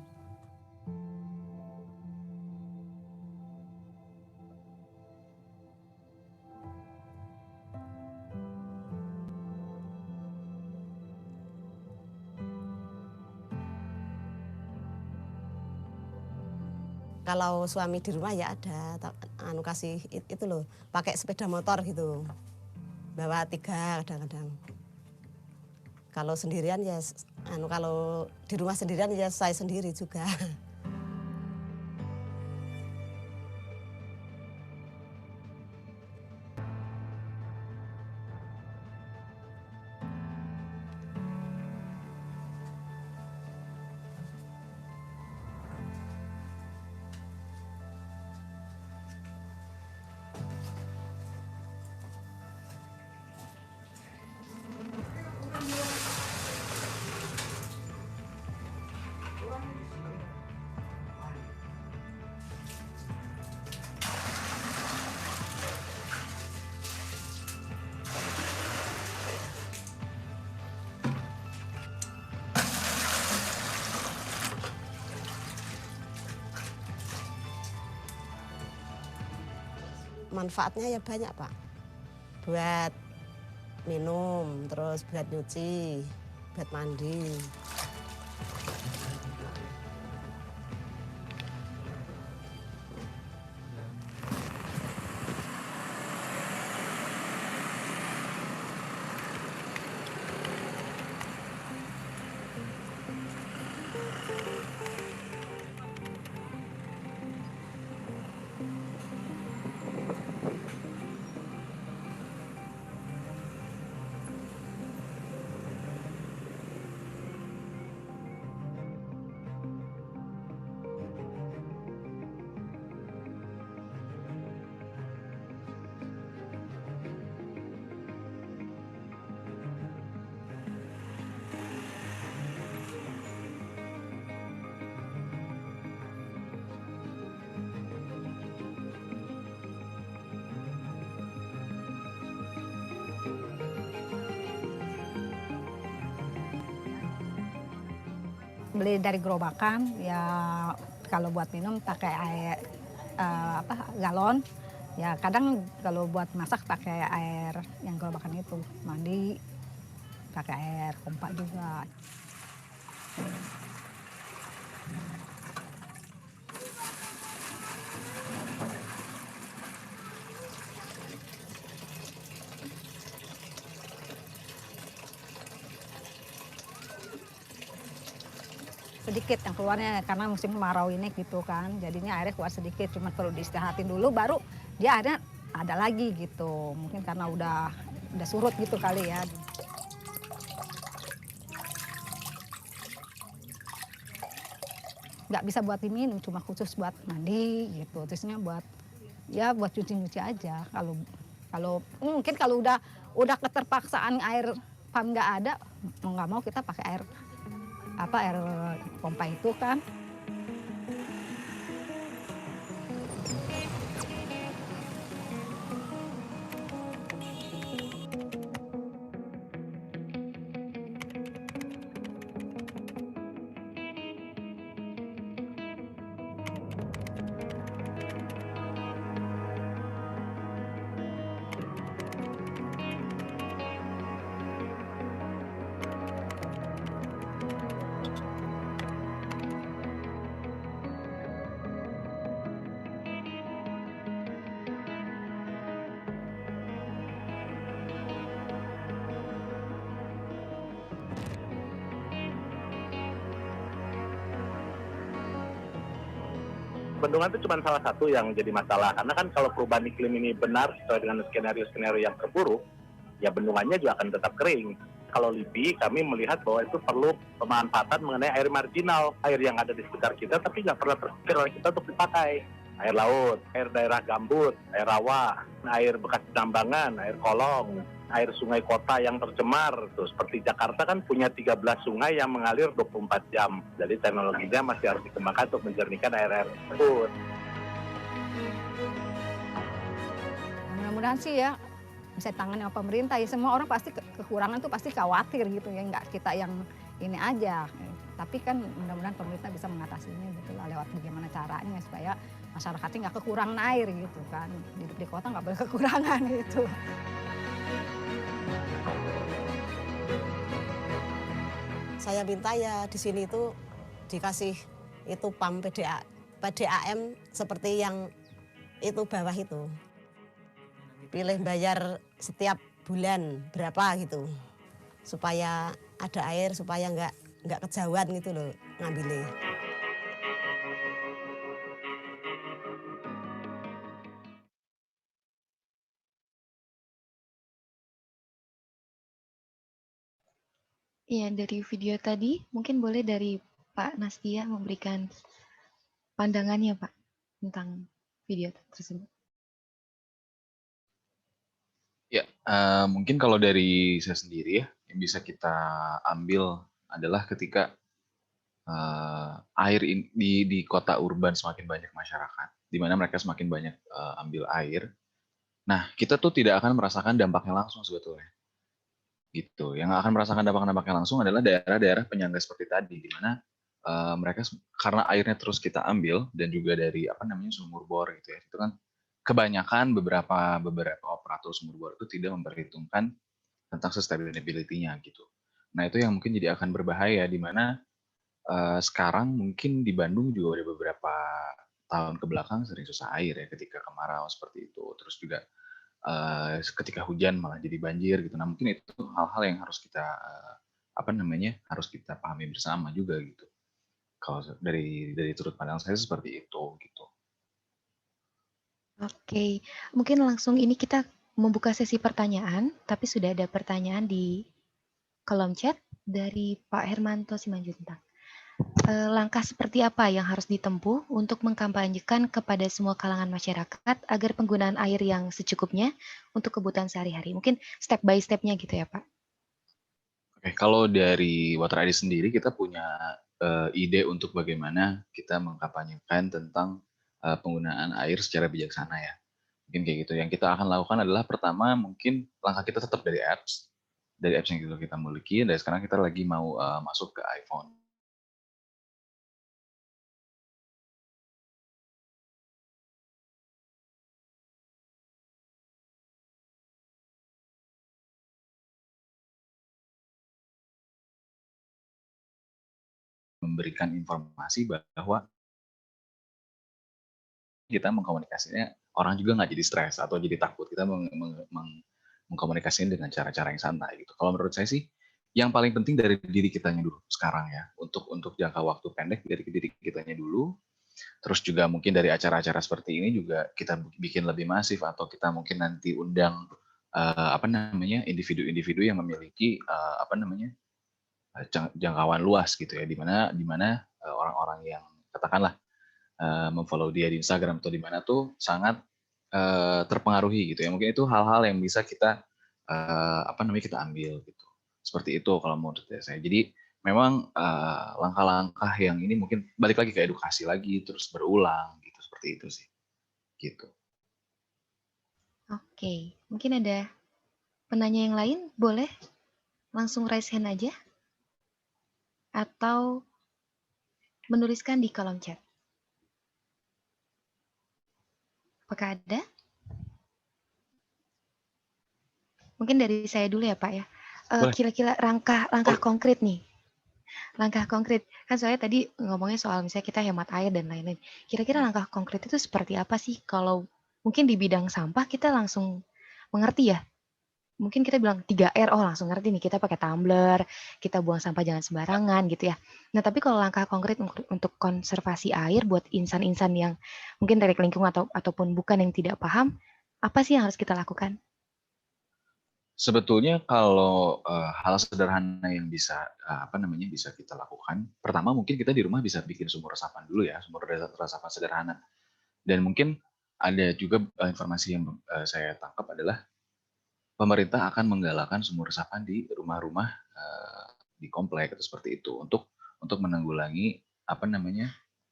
Kalau suami di rumah ya ada, kasih itu loh, pakai sepeda motor gitu, bawa 3 kadang-kadang. Kalau sendirian ya, kalau di rumah sendirian ya saya sendiri juga. manfaatnya ya banyak Pak. Buat minum, terus buat nyuci, buat mandi. Beli dari gerobakan ya, kalau buat minum pakai air galon, ya kadang kalau buat masak pakai air yang gerobakan itu, mandi pakai air pompa juga. Sedikit yang keluarnya karena musim kemarau ini gitu kan, jadinya airnya keluar sedikit, cuma perlu diistirahatin dulu baru dia airnya ada lagi gitu, mungkin karena udah surut gitu kali ya. Nggak bisa buat diminum, cuma khusus buat mandi gitu, terusnya buat cuci-cuci aja. Kalau mungkin kalau udah keterpaksaan air pam nggak ada, mau nggak mau kita pakai air pompa itu kan. Bendungan itu cuma salah satu yang jadi masalah, karena kan kalau perubahan iklim ini benar sesuai dengan skenario-skenario yang terburuk, ya bendungannya juga akan tetap kering. Kalau LIPI, kami melihat bahwa itu perlu pemanfaatan mengenai air marginal, air yang ada di sekitar kita tapi nggak pernah terpikir oleh kita untuk dipakai. Air laut, air daerah gambut, air rawa, air bekas penambangan, air kolong, air sungai kota yang tercemar. Tuh, seperti Jakarta kan punya 13 sungai yang mengalir 24 jam. Jadi teknologinya masih harus dikembangkan untuk menjernihkan air-air tersebut. Mudah-mudahan sih ya bisa ditangani sama pemerintah, ya semua orang pasti kekurangan tuh pasti khawatir gitu ya, nggak kita yang ini aja. Tapi kan mudah-mudahan pemerintah bisa mengatasinya gitu lah, lewat bagaimana caranya supaya masyarakatnya nggak kekurangan air gitu kan. Hidup di kota nggak boleh kekurangan gitu. Saya minta ya di sini itu dikasih itu pam PDAM seperti yang itu bawah itu. Pilih bayar setiap bulan berapa gitu. Supaya ada air, supaya nggak kejauhan gitu loh ngambilnya. Iya, dari video tadi mungkin boleh dari Pak Nastia memberikan pandangannya Pak tentang video tersebut. Ya, mungkin kalau dari saya sendiri ya, yang bisa kita ambil adalah ketika air di kota urban semakin banyak masyarakat, di mana mereka semakin banyak ambil air. Nah, kita tuh tidak akan merasakan dampaknya langsung sebetulnya. Gitu. Yang akan merasakan dampaknya langsung adalah daerah-daerah penyangga seperti tadi, di mana mereka karena airnya terus kita ambil dan juga dari sumur bor gitu ya, itu kan kebanyakan beberapa operator sumur bor itu tidak memperhitungkan tentang sustainability-nya gitu. Nah itu yang mungkin jadi akan berbahaya, di mana sekarang mungkin di Bandung juga udah beberapa tahun ke belakang sering susah air ya ketika kemarau seperti itu. Terus juga ketika hujan malah jadi banjir gitu. Nah mungkin itu hal-hal yang harus kita harus kita pahami bersama juga gitu. Kalau dari sudut pandang saya seperti itu gitu. Oke, mungkin langsung ini kita membuka sesi pertanyaan, tapi sudah ada pertanyaan di kolom chat dari Pak Hermanto Simanjuntak. Langkah seperti apa yang harus ditempuh untuk mengkampanyekan kepada semua kalangan masyarakat agar penggunaan air yang secukupnya untuk kebutuhan sehari-hari? Mungkin step by step-nya gitu ya, Pak. Oke, kalau dari Water ID sendiri kita punya ide untuk bagaimana kita mengkampanyekan tentang penggunaan air secara bijaksana ya. Mungkin kayak gitu. Yang kita akan lakukan adalah pertama mungkin langkah kita tetap dari apps yang kita miliki. Dan sekarang kita lagi mau masuk ke iPhone. Memberikan informasi bahwa kita mengkomunikasinya, orang juga nggak jadi stres atau jadi takut. Kita mengkomunikasikan dengan cara-cara yang santai gitu. Kalau menurut saya sih, yang paling penting dari diri kitanya dulu sekarang ya. Untuk jangka waktu pendek dari diri kitanya dulu. Terus juga mungkin dari acara-acara seperti ini juga kita bikin lebih masif, atau kita mungkin nanti undang individu-individu yang memiliki jangkauan luas gitu ya, di mana orang-orang yang katakanlah memfollow dia di Instagram atau di mana tuh sangat terpengaruhi gitu ya. Mungkin itu hal-hal yang bisa kita kita ambil gitu. Seperti itu kalau menurut saya. Jadi memang langkah-langkah yang ini mungkin balik lagi ke edukasi lagi, terus berulang gitu, seperti itu sih. Gitu. Oke, mungkin ada penanya yang lain, boleh langsung raise hand aja atau menuliskan di kolom chat. Apakah ada? Mungkin dari saya dulu ya Pak ya. Kira-kira langkah konkret nih. Langkah konkret, kan saya tadi ngomongnya soal misalnya kita hemat air dan lain-lain. Kira-kira langkah konkret itu seperti apa sih? Kalau mungkin di bidang sampah kita langsung mengerti ya. Mungkin kita bilang 3R, oh langsung ngerti nih, kita pakai tumbler, kita buang sampah jangan sembarangan gitu ya. Nah tapi kalau langkah konkret untuk konservasi air buat insan-insan yang mungkin dari lingkungan ataupun bukan yang tidak paham, apa sih yang harus kita lakukan? Sebetulnya kalau hal sederhana yang bisa bisa kita lakukan, pertama mungkin kita di rumah bisa bikin sumur resapan dulu ya, sumur resapan sederhana. Dan mungkin ada juga informasi yang saya tangkap adalah pemerintah akan menggalakkan sumur resapan di rumah-rumah di komplek atau seperti itu untuk menanggulangi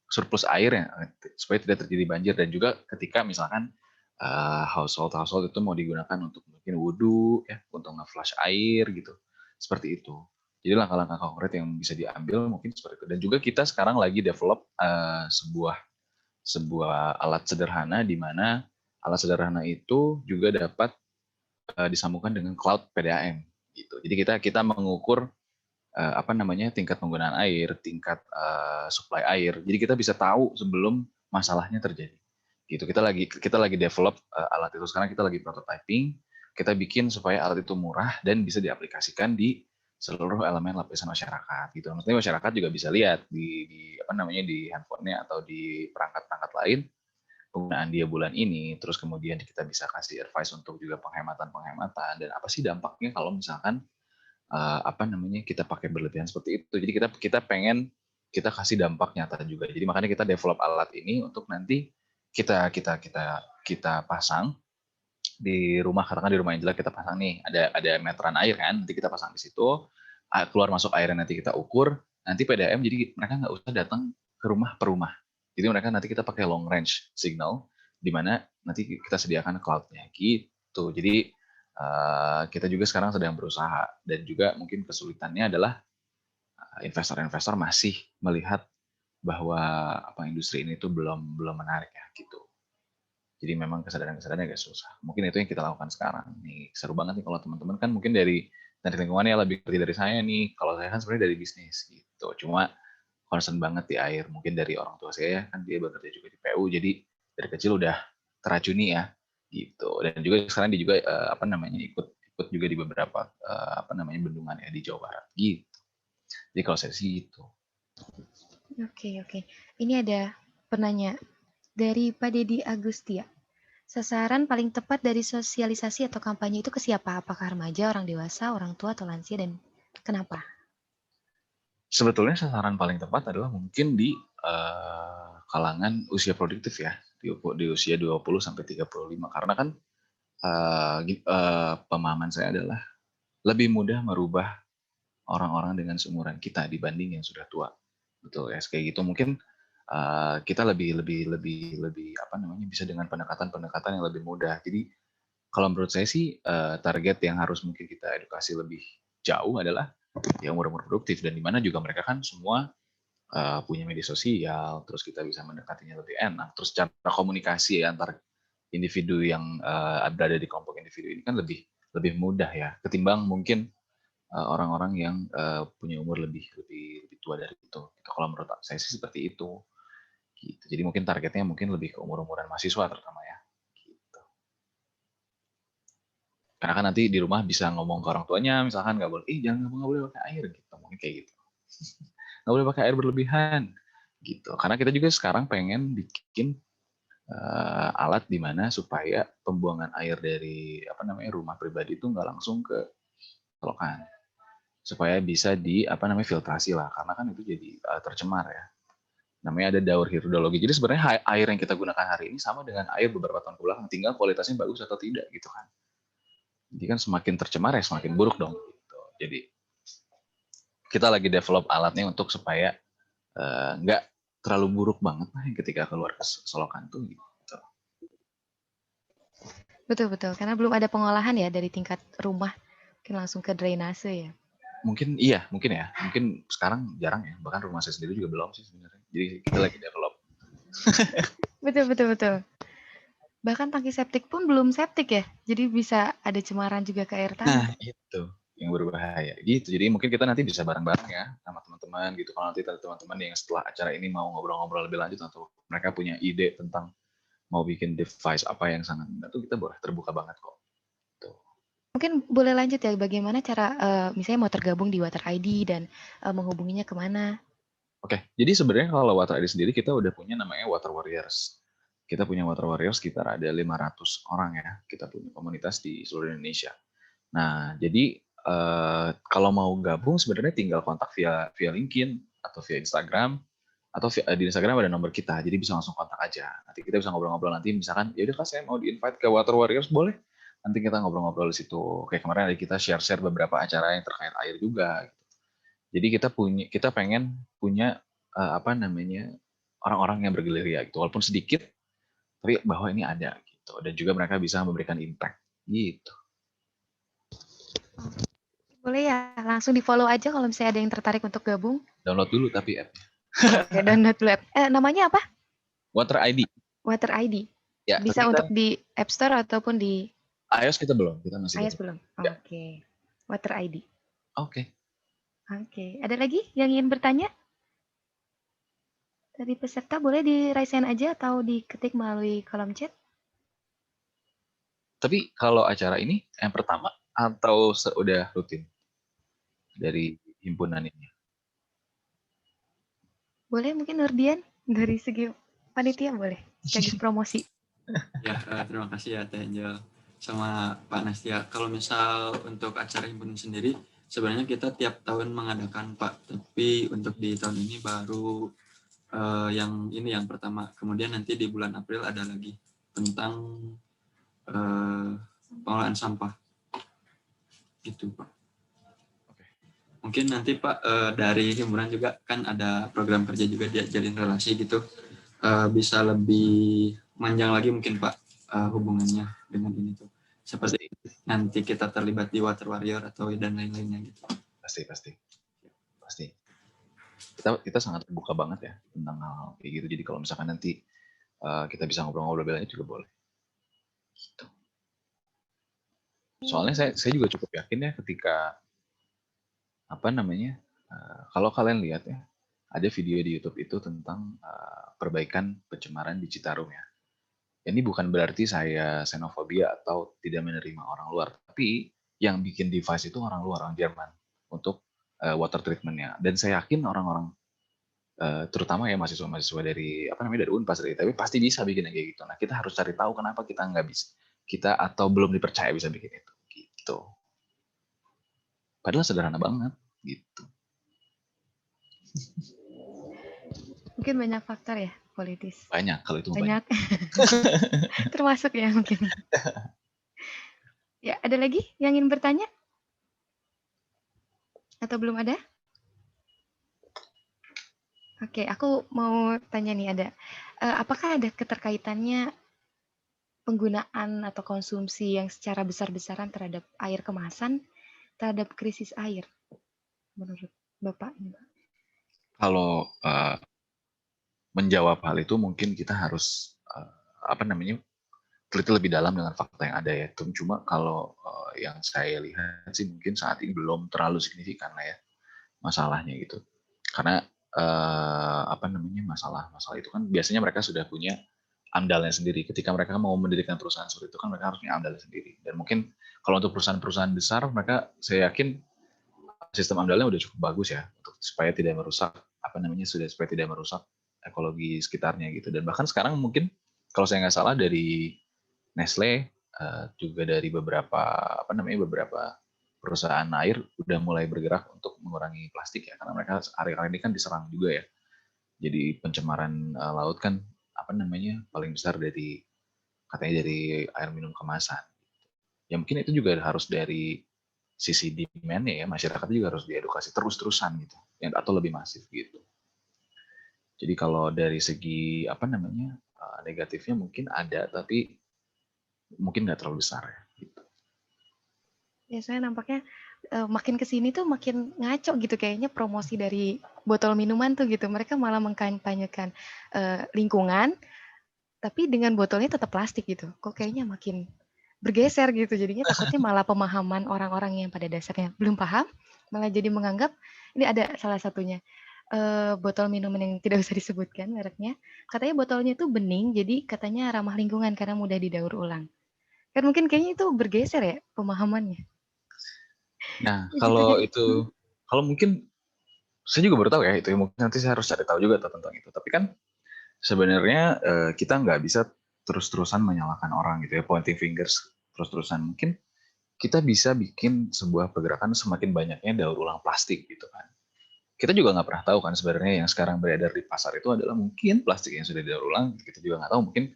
surplus air ya, supaya tidak terjadi banjir. Dan juga ketika misalkan household itu mau digunakan untuk mungkin wudhu ya, untuk nge-flush air gitu, seperti itu. Jadi langkah-langkah konkret yang bisa diambil mungkin seperti itu. Dan juga kita sekarang lagi develop sebuah alat sederhana, di mana alat sederhana itu juga dapat disambungkan dengan cloud PDAM gitu. Jadi kita mengukur tingkat penggunaan air, tingkat supply air. Jadi kita bisa tahu sebelum masalahnya terjadi. Gitu. Kita lagi develop alat itu sekarang, kita lagi prototyping. Kita bikin supaya alat itu murah dan bisa diaplikasikan di seluruh elemen lapisan masyarakat. Gitu. Maksudnya masyarakat juga bisa lihat di handphonenya atau di perangkat-perangkat lain penggunaan dia bulan ini, terus kemudian kita bisa kasih advice untuk juga penghematan dan apa sih dampaknya kalau misalkan kita pakai berlebihan seperti itu. Jadi kita pengen kita kasih dampak nyata juga. Jadi makanya kita develop alat ini untuk nanti kita pasang di rumah, karena di rumah yang jelek kita pasang nih ada meteran air kan, nanti kita pasang di situ, keluar masuk airnya nanti kita ukur, nanti PDAM jadi mereka nggak usah datang ke rumah per rumah. Jadi mereka nanti kita pakai long range signal, di mana nanti kita sediakan cloud-nya gitu. Jadi kita juga sekarang sedang berusaha, dan juga mungkin kesulitannya adalah investor-investor masih melihat bahwa industri ini tuh belum menarik ya gitu. Jadi memang kesadaran-kesadarannya agak susah. Mungkin itu yang kita lakukan sekarang. Nih, seru banget nih kalau teman-teman kan mungkin dari lingkungannya lebih ngerti dari saya nih. Kalau saya kan sebenarnya dari bisnis gitu. Cuma concern banget di air. Mungkin dari orang tua saya kan dia bekerja juga di PU, jadi dari kecil udah teracuni ya gitu. Dan juga sekarang dia juga ikut juga di beberapa bendungan ya di Jawa Barat gitu. Jadi kalau saya sih gitu. Oke. Ini ada penanya dari Pak Dedi Agustia. Sasaran paling tepat dari sosialisasi atau kampanye itu ke siapa? Apakah remaja, orang dewasa, orang tua, atau lansia, dan kenapa? Sebetulnya sasaran paling tepat adalah mungkin di kalangan usia produktif ya, di usia 20 sampai 35. Karena kan pemahaman saya adalah lebih mudah merubah orang-orang dengan seumuran kita dibanding yang sudah tua. Betul ya, kayak gitu mungkin kita lebih bisa dengan pendekatan yang lebih mudah. Jadi kalau menurut saya sih target yang harus mungkin kita edukasi lebih jauh adalah ya umur-umur produktif, dan di mana juga mereka kan semua punya media sosial, terus kita bisa mendekatinya lebih enak, terus cara komunikasi antar individu yang berada di kelompok individu ini kan lebih mudah ya ketimbang mungkin orang-orang yang punya umur lebih tua dari itu. Kalau menurut saya sih seperti itu. Gitu. Jadi mungkin targetnya mungkin lebih ke umur-umuran mahasiswa terutama ya. Gitu. Karena kan nanti di rumah bisa ngomong ke orang tuanya, misalkan nggak boleh pakai air gitu, mungkin kayak gitu. Nggak boleh pakai air berlebihan gitu. Karena kita juga sekarang pengen bikin alat di mana supaya pembuangan air dari rumah pribadi itu nggak langsung ke selokan, supaya bisa filtrasi lah, karena kan itu jadi tercemar ya. Namanya ada daur hidrologi. Jadi sebenarnya air yang kita gunakan hari ini sama dengan air beberapa tahun kebelakang, tinggal kualitasnya bagus atau tidak gitu kan. Jadi kan semakin tercemar ya semakin buruk dong. Gitu. Jadi kita lagi develop alatnya untuk supaya nggak terlalu buruk banget lah ketika keluar ke selokan tuh gitu. Betul, karena belum ada pengolahan ya dari tingkat rumah, mungkin langsung ke drainase ya. Mungkin ya. Mungkin sekarang jarang ya, bahkan rumah saya sendiri juga belum sih sebenarnya. Jadi kita lagi develop. Betul. Bahkan tangki septik pun belum septik ya, jadi bisa ada cemaran juga ke air tanah. Nah, itu yang berbahaya gitu. Jadi mungkin kita nanti bisa bareng-bareng ya sama teman-teman gitu. Kalau nanti teman-teman yang setelah acara ini mau ngobrol-ngobrol lebih lanjut atau mereka punya ide tentang mau bikin device apa yang sangat itu, kita boleh terbuka banget kok. Tuh. Mungkin boleh lanjut ya, bagaimana cara misalnya mau tergabung di Water ID dan menghubunginya kemana? Oke, jadi sebenarnya kalau Water ID sendiri kita udah punya namanya Water Warriors. Kita punya Water Warriors sekitar ada 500 orang ya. Kita punya komunitas di seluruh Indonesia. Nah, jadi kalau mau gabung sebenarnya tinggal kontak via LinkedIn atau via Instagram, atau di Instagram ada nomor kita, jadi bisa langsung kontak aja. Nanti kita bisa ngobrol-ngobrol, nanti misalkan ya udah Kak saya mau di-invite ke Water Warriors, boleh. Nanti kita ngobrol-ngobrol di situ. Kayak kemarin ada kita share-share beberapa acara yang terkait air juga. Jadi kita pengen punya orang-orang yang bergerilya gitu, walaupun sedikit, tapi bahwa ini ada gitu, dan juga mereka bisa memberikan impact gitu. Boleh ya, langsung di-follow aja kalau misalnya ada yang tertarik untuk gabung. Download dulu tapi app-nya. Oke, download dulu app. Namanya apa? Water ID. Water ID. Ya, bisa untuk di App Store ataupun di iOS kita belum, kita masih iOS belum. Ya. Oke. Water ID. Oke. Ada lagi yang ingin bertanya? Dari peserta boleh di raise hand aja atau diketik melalui kolom chat. Tapi kalau acara ini yang pertama atau sudah rutin dari himpunan ini? Boleh mungkin Nurdian dari segi panitia boleh sekaligus promosi. Ya, terima kasih ya Teh Angel sama Pak Nastia. Kalau misal untuk acara himpunan sendiri, sebenarnya kita tiap tahun mengadakan Pak, tapi untuk di tahun ini baru yang pertama. Kemudian nanti di bulan April ada lagi tentang pengolahan sampah. Gitu Pak. Mungkin nanti Pak dari himpunan juga kan ada program kerja juga dia jalin relasi gitu. Bisa lebih panjang lagi mungkin Pak hubungannya dengan ini tuh. Seperti nanti kita terlibat di Water Warrior atau dan lain-lainnya gitu. Pasti. Kita sangat terbuka banget ya tentang hal kayak gitu. Jadi kalau misalkan nanti kita bisa ngobrol-ngobrol lebih lanjut juga boleh. Gitu. Soalnya saya juga cukup yakin ya ketika kalau kalian lihat ya, ada video di YouTube itu tentang perbaikan pencemaran di Citarum ya. Ini bukan berarti saya xenofobia atau tidak menerima orang luar, tapi yang bikin device itu orang luar, orang Jerman untuk water treatment-nya. Dan saya yakin orang-orang terutama ya mahasiswa-mahasiswa dari dari Unpas tapi pasti bisa bikin kayak gitu. Nah, kita harus cari tahu kenapa kita nggak bisa, kita atau belum dipercaya bisa bikin itu gitu. Padahal sederhana banget gitu. Mungkin banyak faktor ya, politis. Banyak, kalau itu Banyak. Termasuk ya mungkin. Ya, ada lagi yang ingin bertanya? Atau belum ada? Oke, aku mau tanya nih, apakah ada keterkaitannya penggunaan atau konsumsi yang secara besar-besaran terhadap air kemasan terhadap krisis air menurut Bapak? Kalau menjawab hal itu mungkin kita harus teliti lebih dalam dengan fakta yang ada ya. Cuma kalau yang saya lihat sih mungkin saat ini belum terlalu signifikan lah ya masalahnya gitu. Karena masalah itu kan biasanya mereka sudah punya amdalnya sendiri. Ketika mereka mau mendirikan perusahaan seperti itu kan mereka harus punya amdalnya sendiri. Dan mungkin kalau untuk perusahaan-perusahaan besar mereka, saya yakin sistem amdalnya udah cukup bagus ya untuk supaya tidak merusak supaya tidak merusak ekologi sekitarnya gitu. Dan bahkan sekarang mungkin kalau saya nggak salah dari Nestle juga dari beberapa perusahaan air udah mulai bergerak untuk mengurangi plastik ya, karena mereka hari-hari ini kan diserang juga ya. Jadi pencemaran laut kan paling besar katanya dari air minum kemasan. Ya mungkin itu juga harus dari sisi demand-nya ya, masyarakat juga harus diedukasi terus-terusan gitu, atau lebih masif gitu. Jadi kalau dari segi negatifnya mungkin ada, tapi mungkin nggak terlalu besar ya. Gitu. Ya, saya nampaknya makin kesini tuh makin ngaco gitu kayaknya promosi dari botol minuman tuh gitu. Mereka malah mengkampanyekan lingkungan, tapi dengan botolnya tetap plastik gitu. Kok kayaknya makin bergeser gitu. Jadinya takutnya malah pemahaman orang-orang yang pada dasarnya belum paham, malah jadi menganggap, ini ada salah satunya, botol minuman yang tidak usah disebutkan mereknya, katanya botolnya itu bening, jadi katanya ramah lingkungan karena mudah didaur ulang. Kan mungkin kayaknya itu bergeser ya pemahamannya. Nah, kalau mungkin saya juga baru tahu ya itu, mungkin nanti saya harus cari tahu juga tentang itu. Tapi kan sebenarnya kita nggak bisa terus-terusan menyalahkan orang gitu ya, pointing fingers terus-terusan. Mungkin kita bisa bikin sebuah pergerakan semakin banyaknya daur ulang plastik gitu kan. Kita juga nggak pernah tahu kan sebenarnya yang sekarang beredar di pasar itu adalah mungkin plastik yang sudah didaur ulang. Kita juga nggak tahu, mungkin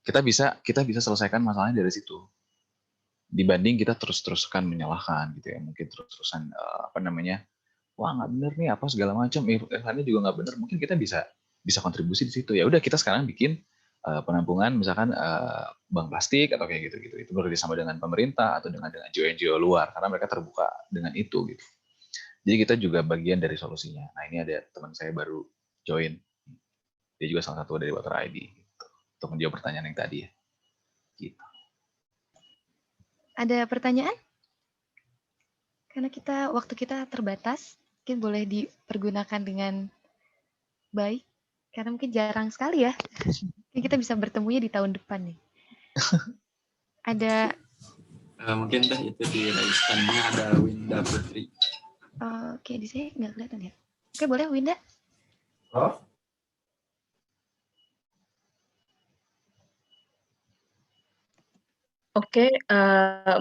kita bisa selesaikan masalahnya dari situ. Dibanding kita terus-terusan menyalahkan gitu ya, mungkin terus-terusan wah nggak bener nih apa segala macam, iklannya juga nggak bener, mungkin kita bisa kontribusi di situ. Ya udah kita sekarang bikin penampungan misalkan bank plastik atau kayak gitu, itu bekerjasama dengan pemerintah atau dengan NGO luar karena mereka terbuka dengan itu gitu. Jadi kita juga bagian dari solusinya. Nah ini ada teman saya baru join, dia juga salah satu dari Water ID gitu, untuk menjawab pertanyaan yang tadi ya. Gitu. Ada pertanyaan? Karena waktu kita terbatas, mungkin boleh dipergunakan dengan baik. Karena mungkin jarang sekali ya. Mungkin kita bisa bertemunya di tahun depan nih. Ada mungkin itu di raisannya ada Winda Putri. Oke, di sini nggak kelihatan ya. Oke, boleh Winda. Oke,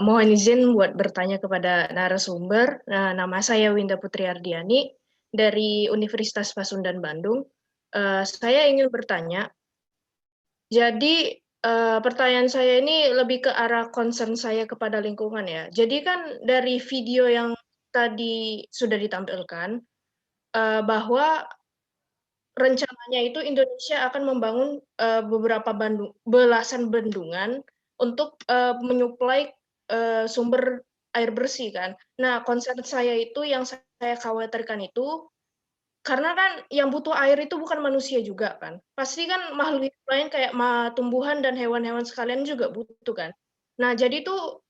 mohon izin buat bertanya kepada narasumber. Nah, nama saya Winda Putri Ardiani dari Universitas Pasundan Bandung. Saya ingin bertanya, jadi pertanyaan saya ini lebih ke arah concern saya kepada lingkungan ya. Jadi kan dari video yang tadi sudah ditampilkan, bahwa rencananya itu Indonesia akan membangun beberapa belasan bendungan untuk menyuplai sumber air bersih kan. Nah, concern saya itu yang saya khawatirkan itu karena kan yang butuh air itu bukan manusia juga kan. Pasti kan makhluk hidup lain kayak tumbuhan dan hewan-hewan sekalian juga butuh kan. Nah, jadi tuh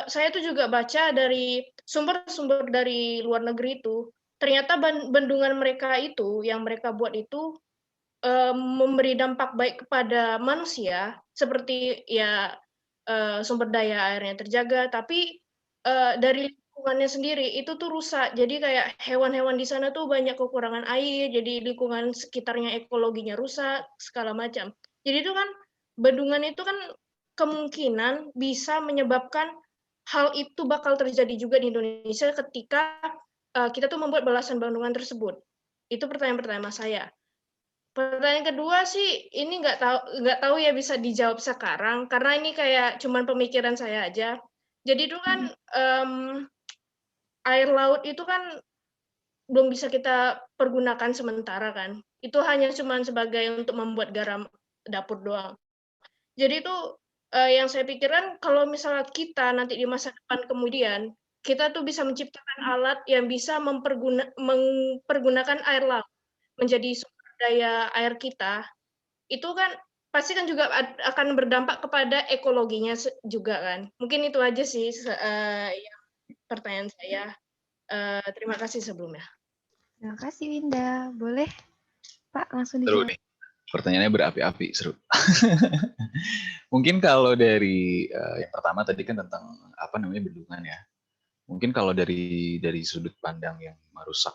saya tuh juga baca dari sumber-sumber dari luar negeri itu, ternyata bendungan mereka itu, yang mereka buat itu, memberi dampak baik kepada manusia, seperti ya, sumber daya airnya terjaga, tapi, dari lingkungannya sendiri itu tuh rusak. Jadi kayak hewan-hewan di sana tuh banyak kekurangan air, jadi lingkungan sekitarnya ekologinya rusak, segala macam. Jadi itu kan, bendungan itu kan kemungkinan bisa menyebabkan hal itu bakal terjadi juga di Indonesia ketika, kita tuh membuat belasan bendungan tersebut. Itu pertanyaan pertama saya. Pertanyaan kedua sih, ini nggak tahu ya bisa dijawab sekarang, karena ini kayak cuman pemikiran saya aja. Jadi itu kan, air laut itu kan belum bisa kita pergunakan sementara kan. Itu hanya cuman sebagai untuk membuat garam dapur doang. Jadi itu, yang saya pikirkan kalau misalnya kita nanti di masa depan kemudian, kita tuh bisa menciptakan alat yang bisa mempergunakan air laut menjadi sumber daya air kita, itu kan pasti kan juga akan berdampak kepada ekologinya juga kan. Mungkin itu aja sih yang pertanyaan saya. Terima kasih sebelumnya. Terima kasih Winda. Boleh Pak langsung Seru dijawab. nih. Pertanyaannya berapi-api, seru. Mungkin kalau dari yang pertama tadi kan tentang apa namanya bendungan ya. Mungkin kalau dari sudut pandang yang merusak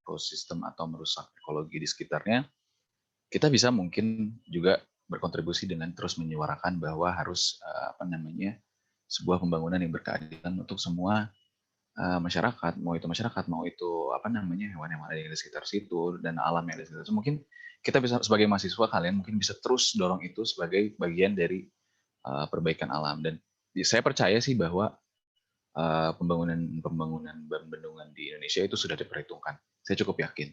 ekosistem atau merusak ekologi di sekitarnya, kita bisa mungkin juga berkontribusi dengan terus menyuarakan bahwa harus apa namanya sebuah pembangunan yang berkeadilan untuk semua masyarakat, mau itu apa namanya hewan-hewan yang ada di sekitar situ dan alam yang ada di sekitar situ. Mungkin kita bisa sebagai mahasiswa kalian mungkin bisa terus dorong itu sebagai bagian dari perbaikan alam dan saya percaya sih bahwa pembangunan bendungan di Indonesia itu sudah diperhitungkan. Saya cukup yakin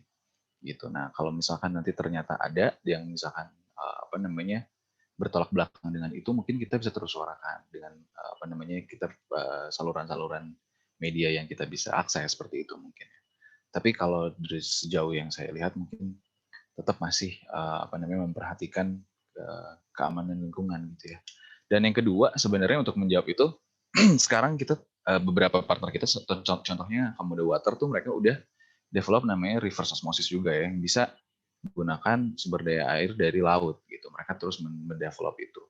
gitu. Nah, kalau misalkan nanti ternyata ada yang misalkan apa namanya bertolak belakang dengan itu, mungkin kita bisa terus suarakan dengan apa namanya kita saluran-saluran media yang kita bisa akses seperti itu mungkin. Tapi kalau dari sejauh yang saya lihat mungkin tetap masih apa namanya memperhatikan keamanan lingkungan gitu ya. Dan yang kedua sebenarnya untuk menjawab itu sekarang kita beberapa partner kita contohnya Komodo Water tuh mereka udah develop namanya reverse osmosis juga ya yang bisa menggunakan sumber daya air dari laut gitu. Mereka terus mendevelop itu.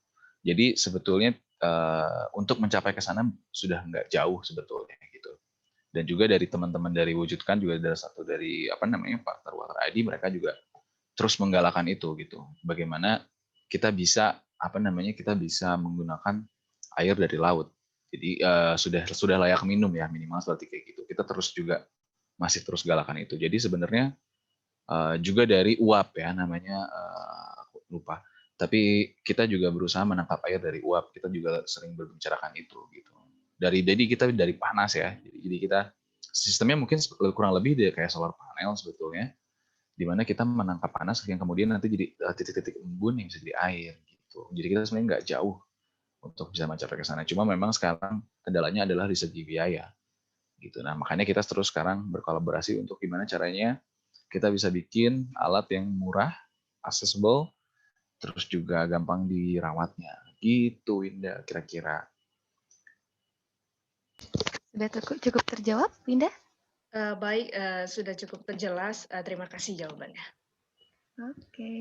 Jadi sebetulnya untuk mencapai ke sana sudah nggak jauh sebetulnya gitu. Dan juga dari teman-teman dari Wujudkan juga ada satu dari apa namanya partner Water ID mereka juga terus menggalakkan itu gitu. Bagaimana kita bisa apa namanya kita bisa menggunakan air dari laut. Jadi sudah layak minum ya minimal seperti kayak gitu. Kita terus juga masih terus galakan itu. Jadi sebenarnya juga dari uap ya namanya aku lupa. Tapi kita juga berusaha menangkap air dari uap. Kita juga sering berbicarakan itu gitu. Jadi kita dari panas ya. Jadi kita sistemnya mungkin kurang lebih kayak solar panel sebetulnya. Di mana kita menangkap panas yang kemudian nanti jadi titik-titik embun yang bisa jadi air gitu. Jadi kita sebenarnya nggak jauh untuk bisa mencapai ke sana. Cuma memang sekarang kendalanya adalah di segi biaya. Gitu. Nah, makanya kita terus sekarang berkolaborasi untuk gimana caranya kita bisa bikin alat yang murah, accessible, terus juga gampang dirawatnya. Gitu, Winda, kira-kira. Sudah cukup terjawab, Winda? Baik, sudah cukup terjelas. Terima kasih jawabannya. Oke.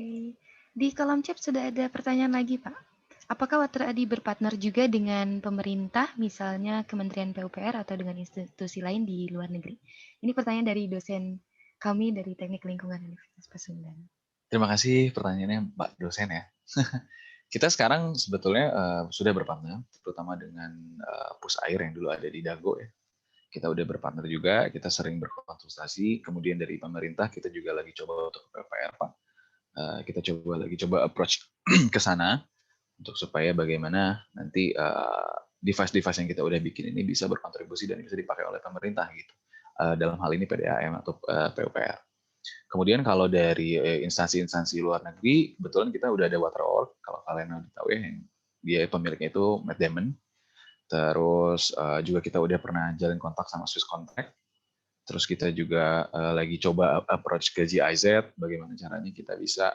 Di kolom chat sudah ada pertanyaan lagi, Pak. Apakah Water ID berpartner juga dengan pemerintah, misalnya Kementerian PUPR atau dengan institusi lain di luar negeri? Ini pertanyaan dari dosen kami dari Teknik Lingkungan Universitas Pasundan. Terima kasih pertanyaannya Mbak dosen ya. Kita sekarang sebetulnya sudah berpartner, terutama dengan Pusair yang dulu ada di Dago ya. Kita udah berpartner juga, kita sering berkonsultasi. Kemudian dari pemerintah kita juga lagi coba untuk PUPR Pak. Kita coba approach ke sana. Untuk supaya bagaimana nanti device-device yang kita udah bikin ini bisa berkontribusi dan bisa dipakai oleh pemerintah gitu. Dalam hal ini PDAM atau PUPR. Kemudian kalau dari instansi-instansi luar negeri, kebetulan kita udah ada Water.org, kalau kalian udah tahu ya, yang dia pemiliknya itu Matt Damon. Terus juga kita udah pernah jalin kontak sama Swiss Contact. Terus kita juga lagi coba approach ke GIZ, bagaimana caranya kita bisa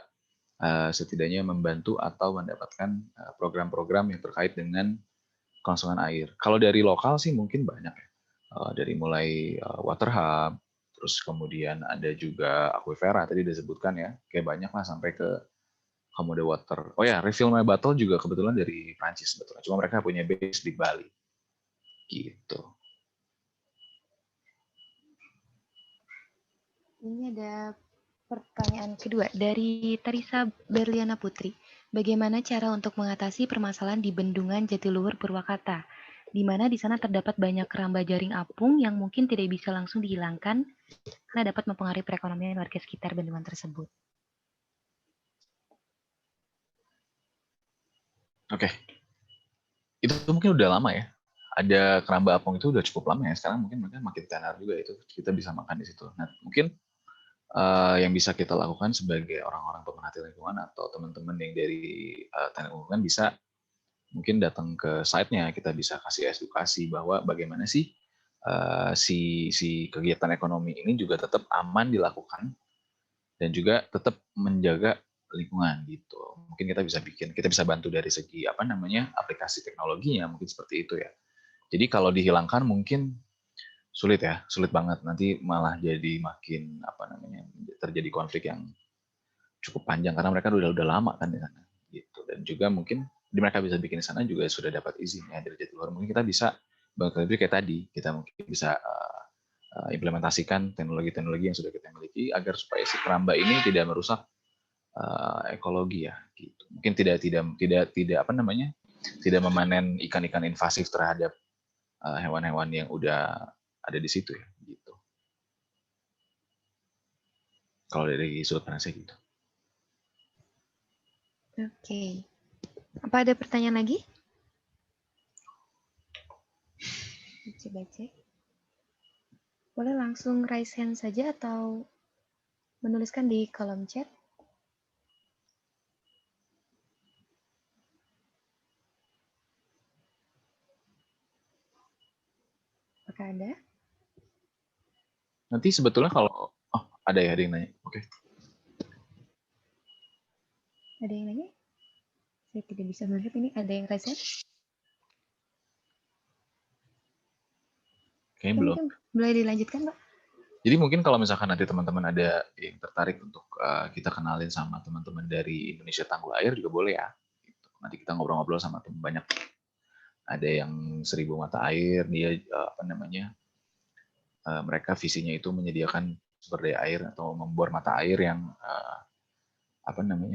setidaknya membantu atau mendapatkan program-program yang terkait dengan kelangsungan air. Kalau dari lokal sih mungkin banyak ya. Dari mulai water hub, terus kemudian ada juga aquifera tadi disebutkan ya, kayak banyak lah sampai ke Komodo Water. Oh ya, Refill My Bottle juga kebetulan dari Prancis sebetulnya. Cuma mereka punya base di Bali. Gitu. Ini ada pertanyaan kedua dari Teresa Berliana Putri. Bagaimana cara untuk mengatasi permasalahan di Bendungan Jatiluhur Purwakarta, di mana di sana terdapat banyak keramba jaring apung yang mungkin tidak bisa langsung dihilangkan karena dapat mempengaruhi perekonomian warga sekitar bendungan tersebut. Oke. Itu mungkin udah lama ya. Ada keramba apung itu udah cukup lama ya. Sekarang mungkin mereka makin tenar juga itu. Kita bisa makan di situ. Nah, mungkin yang bisa kita lakukan sebagai orang-orang pemerhati lingkungan atau teman-teman yang dari teknik lingkungan bisa mungkin datang ke site-nya, kita bisa kasih edukasi bahwa bagaimana sih si kegiatan ekonomi ini juga tetap aman dilakukan dan juga tetap menjaga lingkungan gitu. Mungkin kita bisa bantu dari segi aplikasi teknologinya mungkin seperti itu ya. Jadi kalau dihilangkan mungkin sulit banget, nanti malah jadi makin terjadi konflik yang cukup panjang karena mereka udah lama kan di sana gitu. Dan juga mungkin mereka bisa bikin di sana juga sudah dapat izin ya dari Jatiluhur. Mungkin kita bisa lebih kayak tadi, kita mungkin bisa implementasikan teknologi-teknologi yang sudah kita miliki agar supaya si keramba ini tidak merusak ekologi ya gitu. Mungkin tidak tidak memanen ikan-ikan invasif terhadap hewan-hewan yang udah ada di situ ya gitu. Kalau dari sudut pandang saya gitu. Oke. Apa ada pertanyaan lagi? Coba cek. Boleh langsung raise hand saja atau menuliskan di kolom chat. Apakah ada? Nanti sebetulnya kalau ada yang nanya. Oke. Ada yang nanya? Saya tidak bisa melihat ini. Ada yang raise hand? Kayaknya belum. Boleh dilanjutkan, Pak? Jadi mungkin kalau misalkan nanti teman-teman ada yang tertarik untuk kita kenalin sama teman-teman dari Indonesia Tanggul Air juga boleh ya. Gitu. Nanti kita ngobrol-ngobrol sama teman banyak. Ada yang 1000 mata air, dia mereka visinya itu menyediakan sumber daya air atau membor mata air yang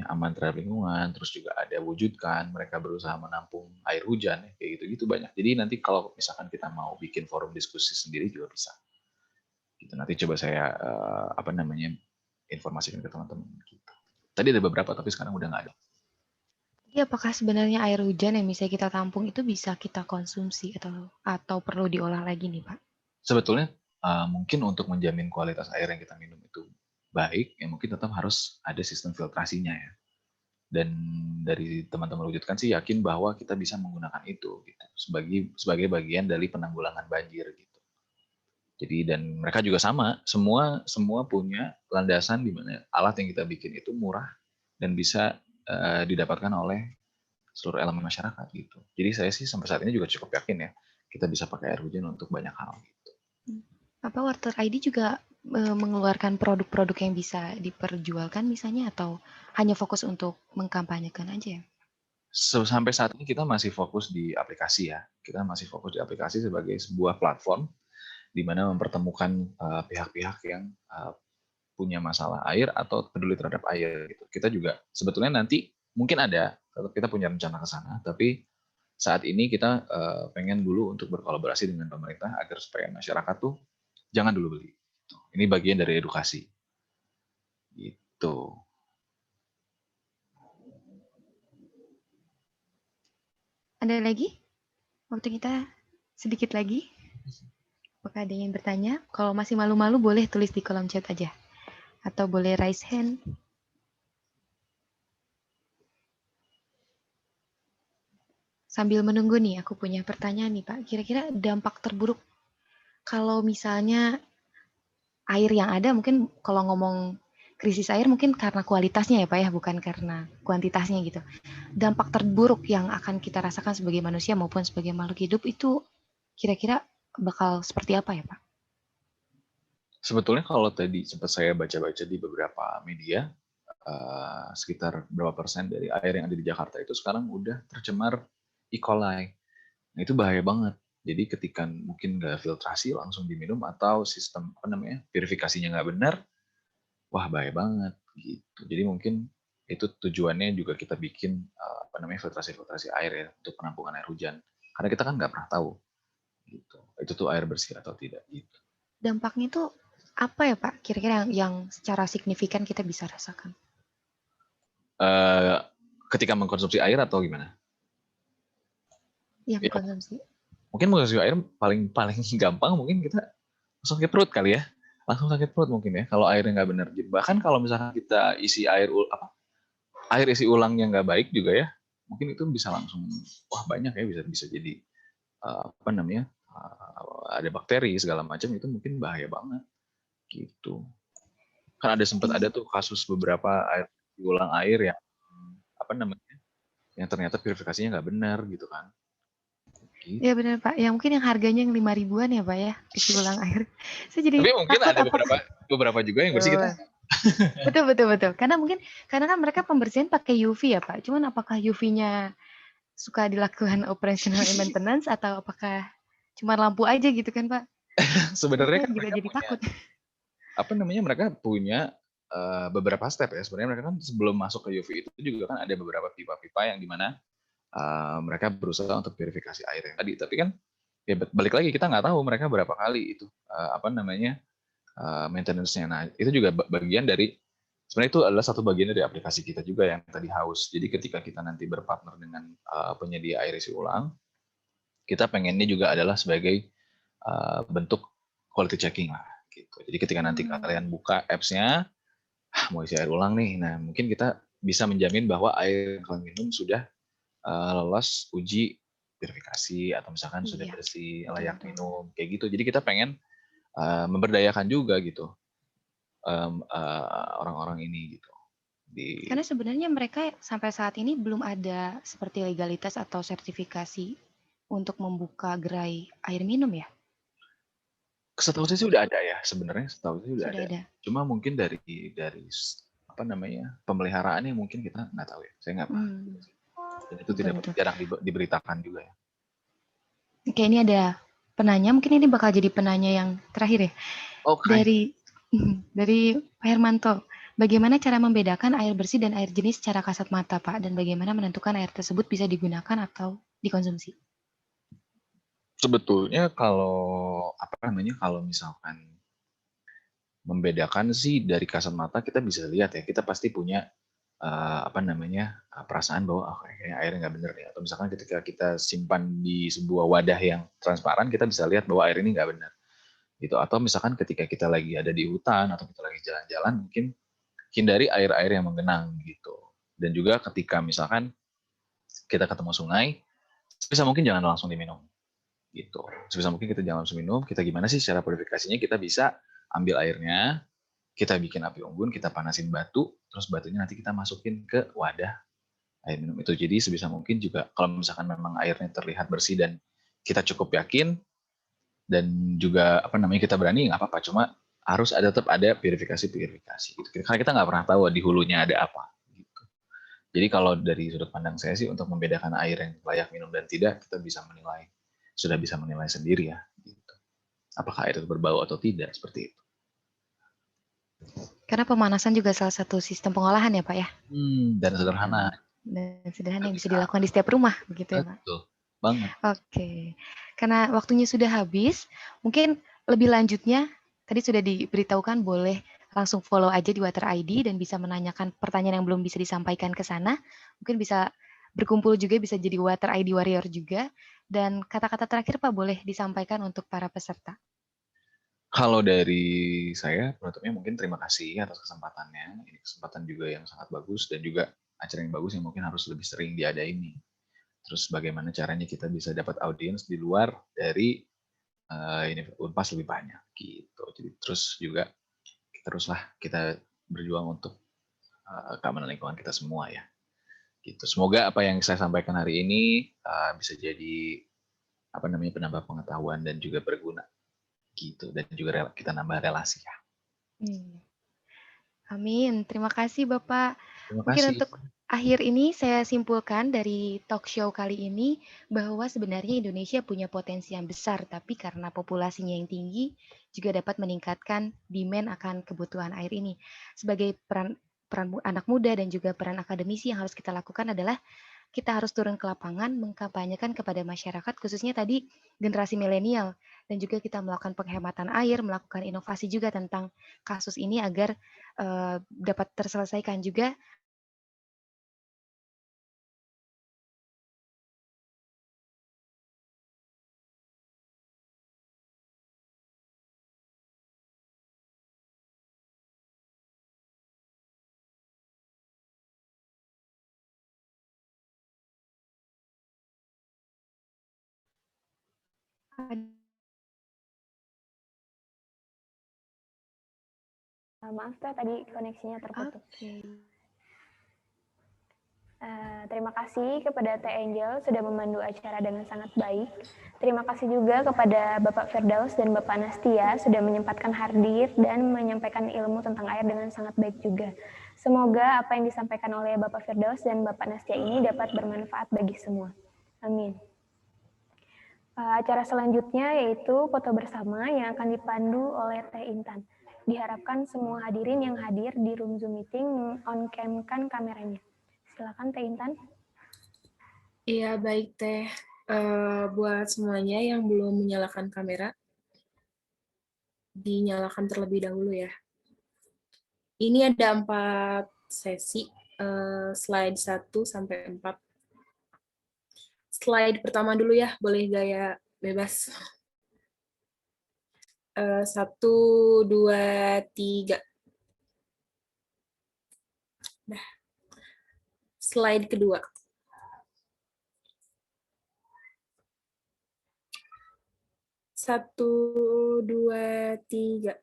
aman terhadap lingkungan. Terus juga ada wujudkan mereka berusaha menampung air hujan kayak gitu-gitu banyak. Jadi nanti kalau misalkan kita mau bikin forum diskusi sendiri juga bisa. Gitu. Nanti coba saya informasikan ke teman-teman gitu. Tadi ada beberapa tapi sekarang udah nggak ada. Jadi apakah sebenarnya air hujan yang bisa kita tampung itu bisa kita konsumsi atau perlu diolah lagi nih Pak? Sebetulnya mungkin untuk menjamin kualitas air yang kita minum itu baik, ya mungkin tetap harus ada sistem filtrasinya ya. Dan dari teman-teman wujudkan sih yakin bahwa kita bisa menggunakan itu gitu, sebagai bagian dari penanggulangan banjir gitu. Jadi dan mereka juga sama, semua punya landasan di mana alat yang kita bikin itu murah dan bisa didapatkan oleh seluruh elemen masyarakat gitu. Jadi saya sih sampai saat ini juga cukup yakin ya kita bisa pakai air hujan untuk banyak hal gitu. Apa Water ID juga mengeluarkan produk-produk yang bisa diperjualkan misalnya atau hanya fokus untuk mengkampanyekan aja ya? Sampai saat ini kita masih fokus di aplikasi ya. Kita masih fokus di aplikasi sebagai sebuah platform di mana mempertemukan pihak-pihak yang punya masalah air atau peduli terhadap air gitu. Kita juga sebetulnya nanti mungkin kita punya rencana ke sana, tapi saat ini kita pengen dulu untuk berkolaborasi dengan pemerintah agar supaya masyarakat tuh jangan dulu beli. Ini bagian dari edukasi. Gitu. Ada lagi? Waktu kita sedikit lagi. Apakah ada yang bertanya? Kalau masih malu-malu boleh tulis di kolom chat aja. Atau boleh raise hand. Sambil menunggu nih, aku punya pertanyaan nih Pak. Kira-kira dampak terburuk kalau misalnya air yang ada, mungkin kalau ngomong krisis air mungkin karena kualitasnya ya Pak ya, bukan karena kuantitasnya gitu. Dampak terburuk yang akan kita rasakan sebagai manusia maupun sebagai makhluk hidup itu kira-kira bakal seperti apa ya Pak? Sebetulnya kalau tadi sempat saya baca-baca di beberapa media, sekitar berapa persen dari air yang ada di Jakarta itu sekarang udah tercemar E. coli. Nah, itu bahaya banget. Jadi ketika mungkin nggak filtrasi langsung diminum atau sistem verifikasinya nggak benar, wah bahaya banget gitu. Jadi mungkin itu tujuannya juga kita bikin filtrasi air ya untuk penampungan air hujan. Karena kita kan nggak pernah tahu gitu. Itu tuh air bersih atau tidak gitu. Dampaknya itu apa ya Pak? Kira-kira yang secara signifikan kita bisa rasakan? Ketika mengkonsumsi air atau gimana? Ya, mengkonsumsi. Mungkin mengkonsumsi air paling gampang mungkin kita langsung sakit perut kali ya. Langsung sakit perut mungkin ya kalau airnya nggak benar. Bahkan kalau misalkan kita isi air isi ulang yang nggak baik juga ya, mungkin itu bisa langsung banyak ya bisa jadi ada bakteri segala macam, itu mungkin bahaya banget gitu. Kan ada tuh kasus beberapa ulang air yang yang ternyata verifikasinya nggak benar gitu kan. Gitu. Ya benar Pak. Ya mungkin yang harganya yang 5.000-an ya Pak ya, isi ulang air. Saya jadi tapi mungkin takut ada beberapa juga yang bersih kita. Betul. Karena kan mereka pembersihan pakai UV ya Pak. Cuman apakah UV-nya suka dilakukan operational maintenance atau apakah cuma lampu aja gitu kan Pak? Sebenarnya kan juga jadi takut. Mereka punya beberapa step ya. Sebenarnya mereka kan sebelum masuk ke UV itu juga kan ada beberapa pipa-pipa yang dimana mereka berusaha untuk verifikasi air yang tadi. Tapi kan ya balik lagi kita nggak tahu mereka berapa kali itu maintenance-nya. Nah itu juga bagian dari, sebenarnya itu adalah satu bagian dari aplikasi kita juga yang tadi Haus. Jadi ketika kita nanti berpartner dengan penyedia air isi ulang, kita pengennya juga adalah sebagai bentuk quality checking lah gitu. Jadi ketika nanti kalian buka apps-nya, mau isi air ulang nih, nah mungkin kita bisa menjamin bahwa air yang kalian minum sudah lolos uji verifikasi atau misalkan sudah bersih, layak minum kayak gitu. Jadi kita pengen memberdayakan juga gitu orang-orang ini gitu. Karena sebenarnya mereka sampai saat ini belum ada seperti legalitas atau sertifikasi untuk membuka gerai air minum ya? Setahu saya sih udah ada ya sebenarnya, sudah ada. Cuma mungkin dari pemeliharaannya mungkin kita nggak tahu ya. Saya nggak paham. Dan itu jarang diberitakan juga ya. Oke, ini ada penanya, mungkin ini bakal jadi penanya yang terakhir ya. Okay. Dari Pak Hermanto, bagaimana cara membedakan air bersih dan air jernih secara kasat mata Pak, dan bagaimana menentukan air tersebut bisa digunakan atau dikonsumsi? Sebetulnya kalau misalkan membedakan sih dari kasat mata kita bisa lihat ya, kita pasti punya perasaan bahwa kayaknya airnya nggak benar ya, atau misalkan ketika kita simpan di sebuah wadah yang transparan kita bisa lihat bahwa air ini nggak benar gitu. Atau misalkan ketika kita lagi ada di hutan atau kita lagi jalan-jalan, mungkin hindari air-air yang menggenang gitu. Dan juga ketika misalkan kita ketemu sungai, sebisa mungkin jangan langsung diminum gitu. Sebisa mungkin kita jangan langsung minum. Kita gimana sih cara purifikasinya? Kita bisa ambil airnya, kita bikin api unggun, kita panasin batu, terus batunya nanti kita masukin ke wadah air minum itu. Jadi sebisa mungkin juga kalau misalkan memang airnya terlihat bersih dan kita cukup yakin dan juga kita berani, nggak apa-apa. Cuma harus tetap ada verifikasi gitu. Karena kita nggak pernah tahu di hulunya ada apa. Gitu. Jadi kalau dari sudut pandang saya sih untuk membedakan air yang layak minum dan tidak, kita sudah bisa menilai sendiri ya. Gitu. Apakah air itu berbau atau tidak, seperti itu. Karena pemanasan juga salah satu sistem pengolahan ya Pak ya. Dan sederhana. Dan sederhana yang bisa dilakukan di setiap rumah begitu ya Pak. Betul banget. Oke. Karena waktunya sudah habis, mungkin lebih lanjutnya tadi sudah diberitahukan boleh langsung follow aja di Water ID dan bisa menanyakan pertanyaan yang belum bisa disampaikan ke sana. Mungkin bisa berkumpul juga, bisa jadi Water ID Warrior juga. Dan kata-kata terakhir Pak boleh disampaikan untuk para peserta. Kalau dari saya, penutupnya mungkin terima kasih atas kesempatannya. Ini kesempatan juga yang sangat bagus dan juga acara yang bagus yang mungkin harus lebih sering diadain nih. Terus bagaimana caranya kita bisa dapat audiens di luar dari Unpas lebih banyak gitu. Jadi terus juga kita berjuang untuk keamanan lingkungan kita semua ya. Gitu. Semoga apa yang saya sampaikan hari ini bisa jadi penambah pengetahuan dan juga berguna gitu, dan juga kita nambah relasi ya. Amin. Terima kasih Bapak. Terima Mungkin kasih. untuk akhir ini saya simpulkan dari talk show kali ini bahwa sebenarnya Indonesia punya potensi yang besar, tapi karena populasinya yang tinggi juga dapat meningkatkan demand akan kebutuhan air ini. Sebagai peran anak muda dan juga peran akademisi yang harus kita lakukan adalah kita harus turun ke lapangan, mengkampanyekan kepada masyarakat, khususnya tadi generasi milenial, dan juga kita melakukan penghematan air, melakukan inovasi juga tentang kasus ini agar dapat terselesaikan juga. Maaf Teh, tadi koneksinya terputus. Terima kasih kepada Teh Angel sudah memandu acara dengan sangat baik. Terima kasih juga kepada Bapak Firdaus dan Bapak Nastia sudah menyempatkan hadir dan menyampaikan ilmu tentang air dengan sangat baik juga. Semoga apa yang disampaikan oleh Bapak Firdaus dan Bapak Nastia ini dapat bermanfaat bagi semua. Amin. Acara selanjutnya yaitu foto bersama yang akan dipandu oleh Teh Intan. Diharapkan semua hadirin yang hadir di room Zoom meeting on-cam-kan kameranya. Silakan Teh Intan. Iya, baik Teh. Buat semuanya yang belum menyalakan kamera, dinyalakan terlebih dahulu ya. Ini ada 4 sesi, slide 1 sampai 4. Slide pertama dulu ya, boleh gaya bebas. 1, 2, 3. Nah, slide kedua. Satu, 2, 3.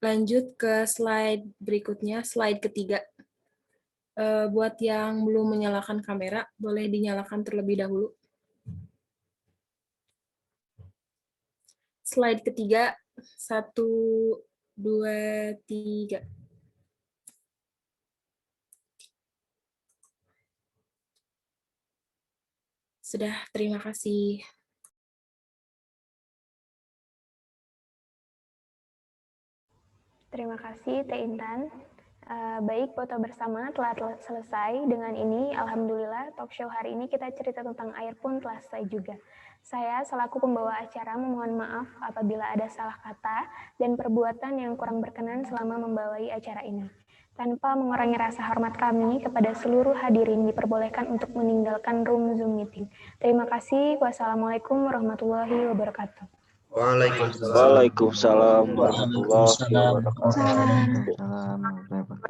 Lanjut ke slide berikutnya, slide ketiga. Buat yang belum menyalakan kamera, boleh dinyalakan terlebih dahulu. Slide ketiga, 1, 2, 3. Sudah, terima kasih. Terima kasih Teh Intan. Baik, foto bersama telah selesai. Dengan ini, alhamdulillah talk show hari ini kita cerita tentang air pun telah selesai juga. Saya selaku pembawa acara memohon maaf apabila ada salah kata dan perbuatan yang kurang berkenan selama membawai acara ini. Tanpa mengurangi rasa hormat kami kepada seluruh hadirin diperbolehkan untuk meninggalkan room Zoom meeting. Terima kasih. Wassalamualaikum warahmatullahi wabarakatuh. Waalaikumsalam warahmatullahi wabarakatuh.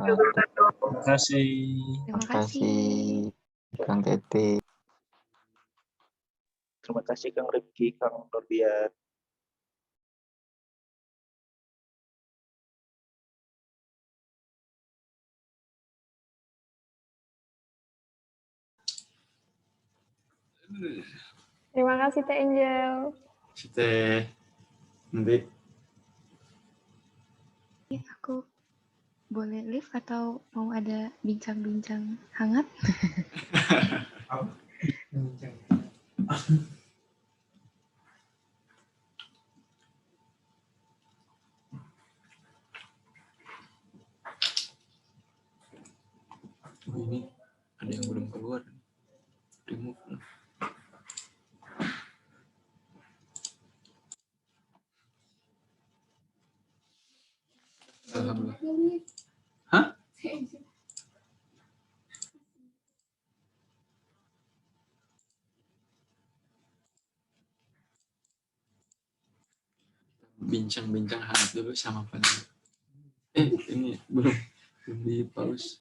Terima kasih. Terima kasih. Kang Tete. Terima kasih Kang Rifki, Kang Nurbian. Terima kasih Teh Angel. Teh nanti. Aku boleh live atau mau ada bincang-bincang hangat? Ini ada yang belum keluar. Remove. Alhamdulillah. Hah? Bincang-bincang hangat dulu sama Pak. Ini belum di pause.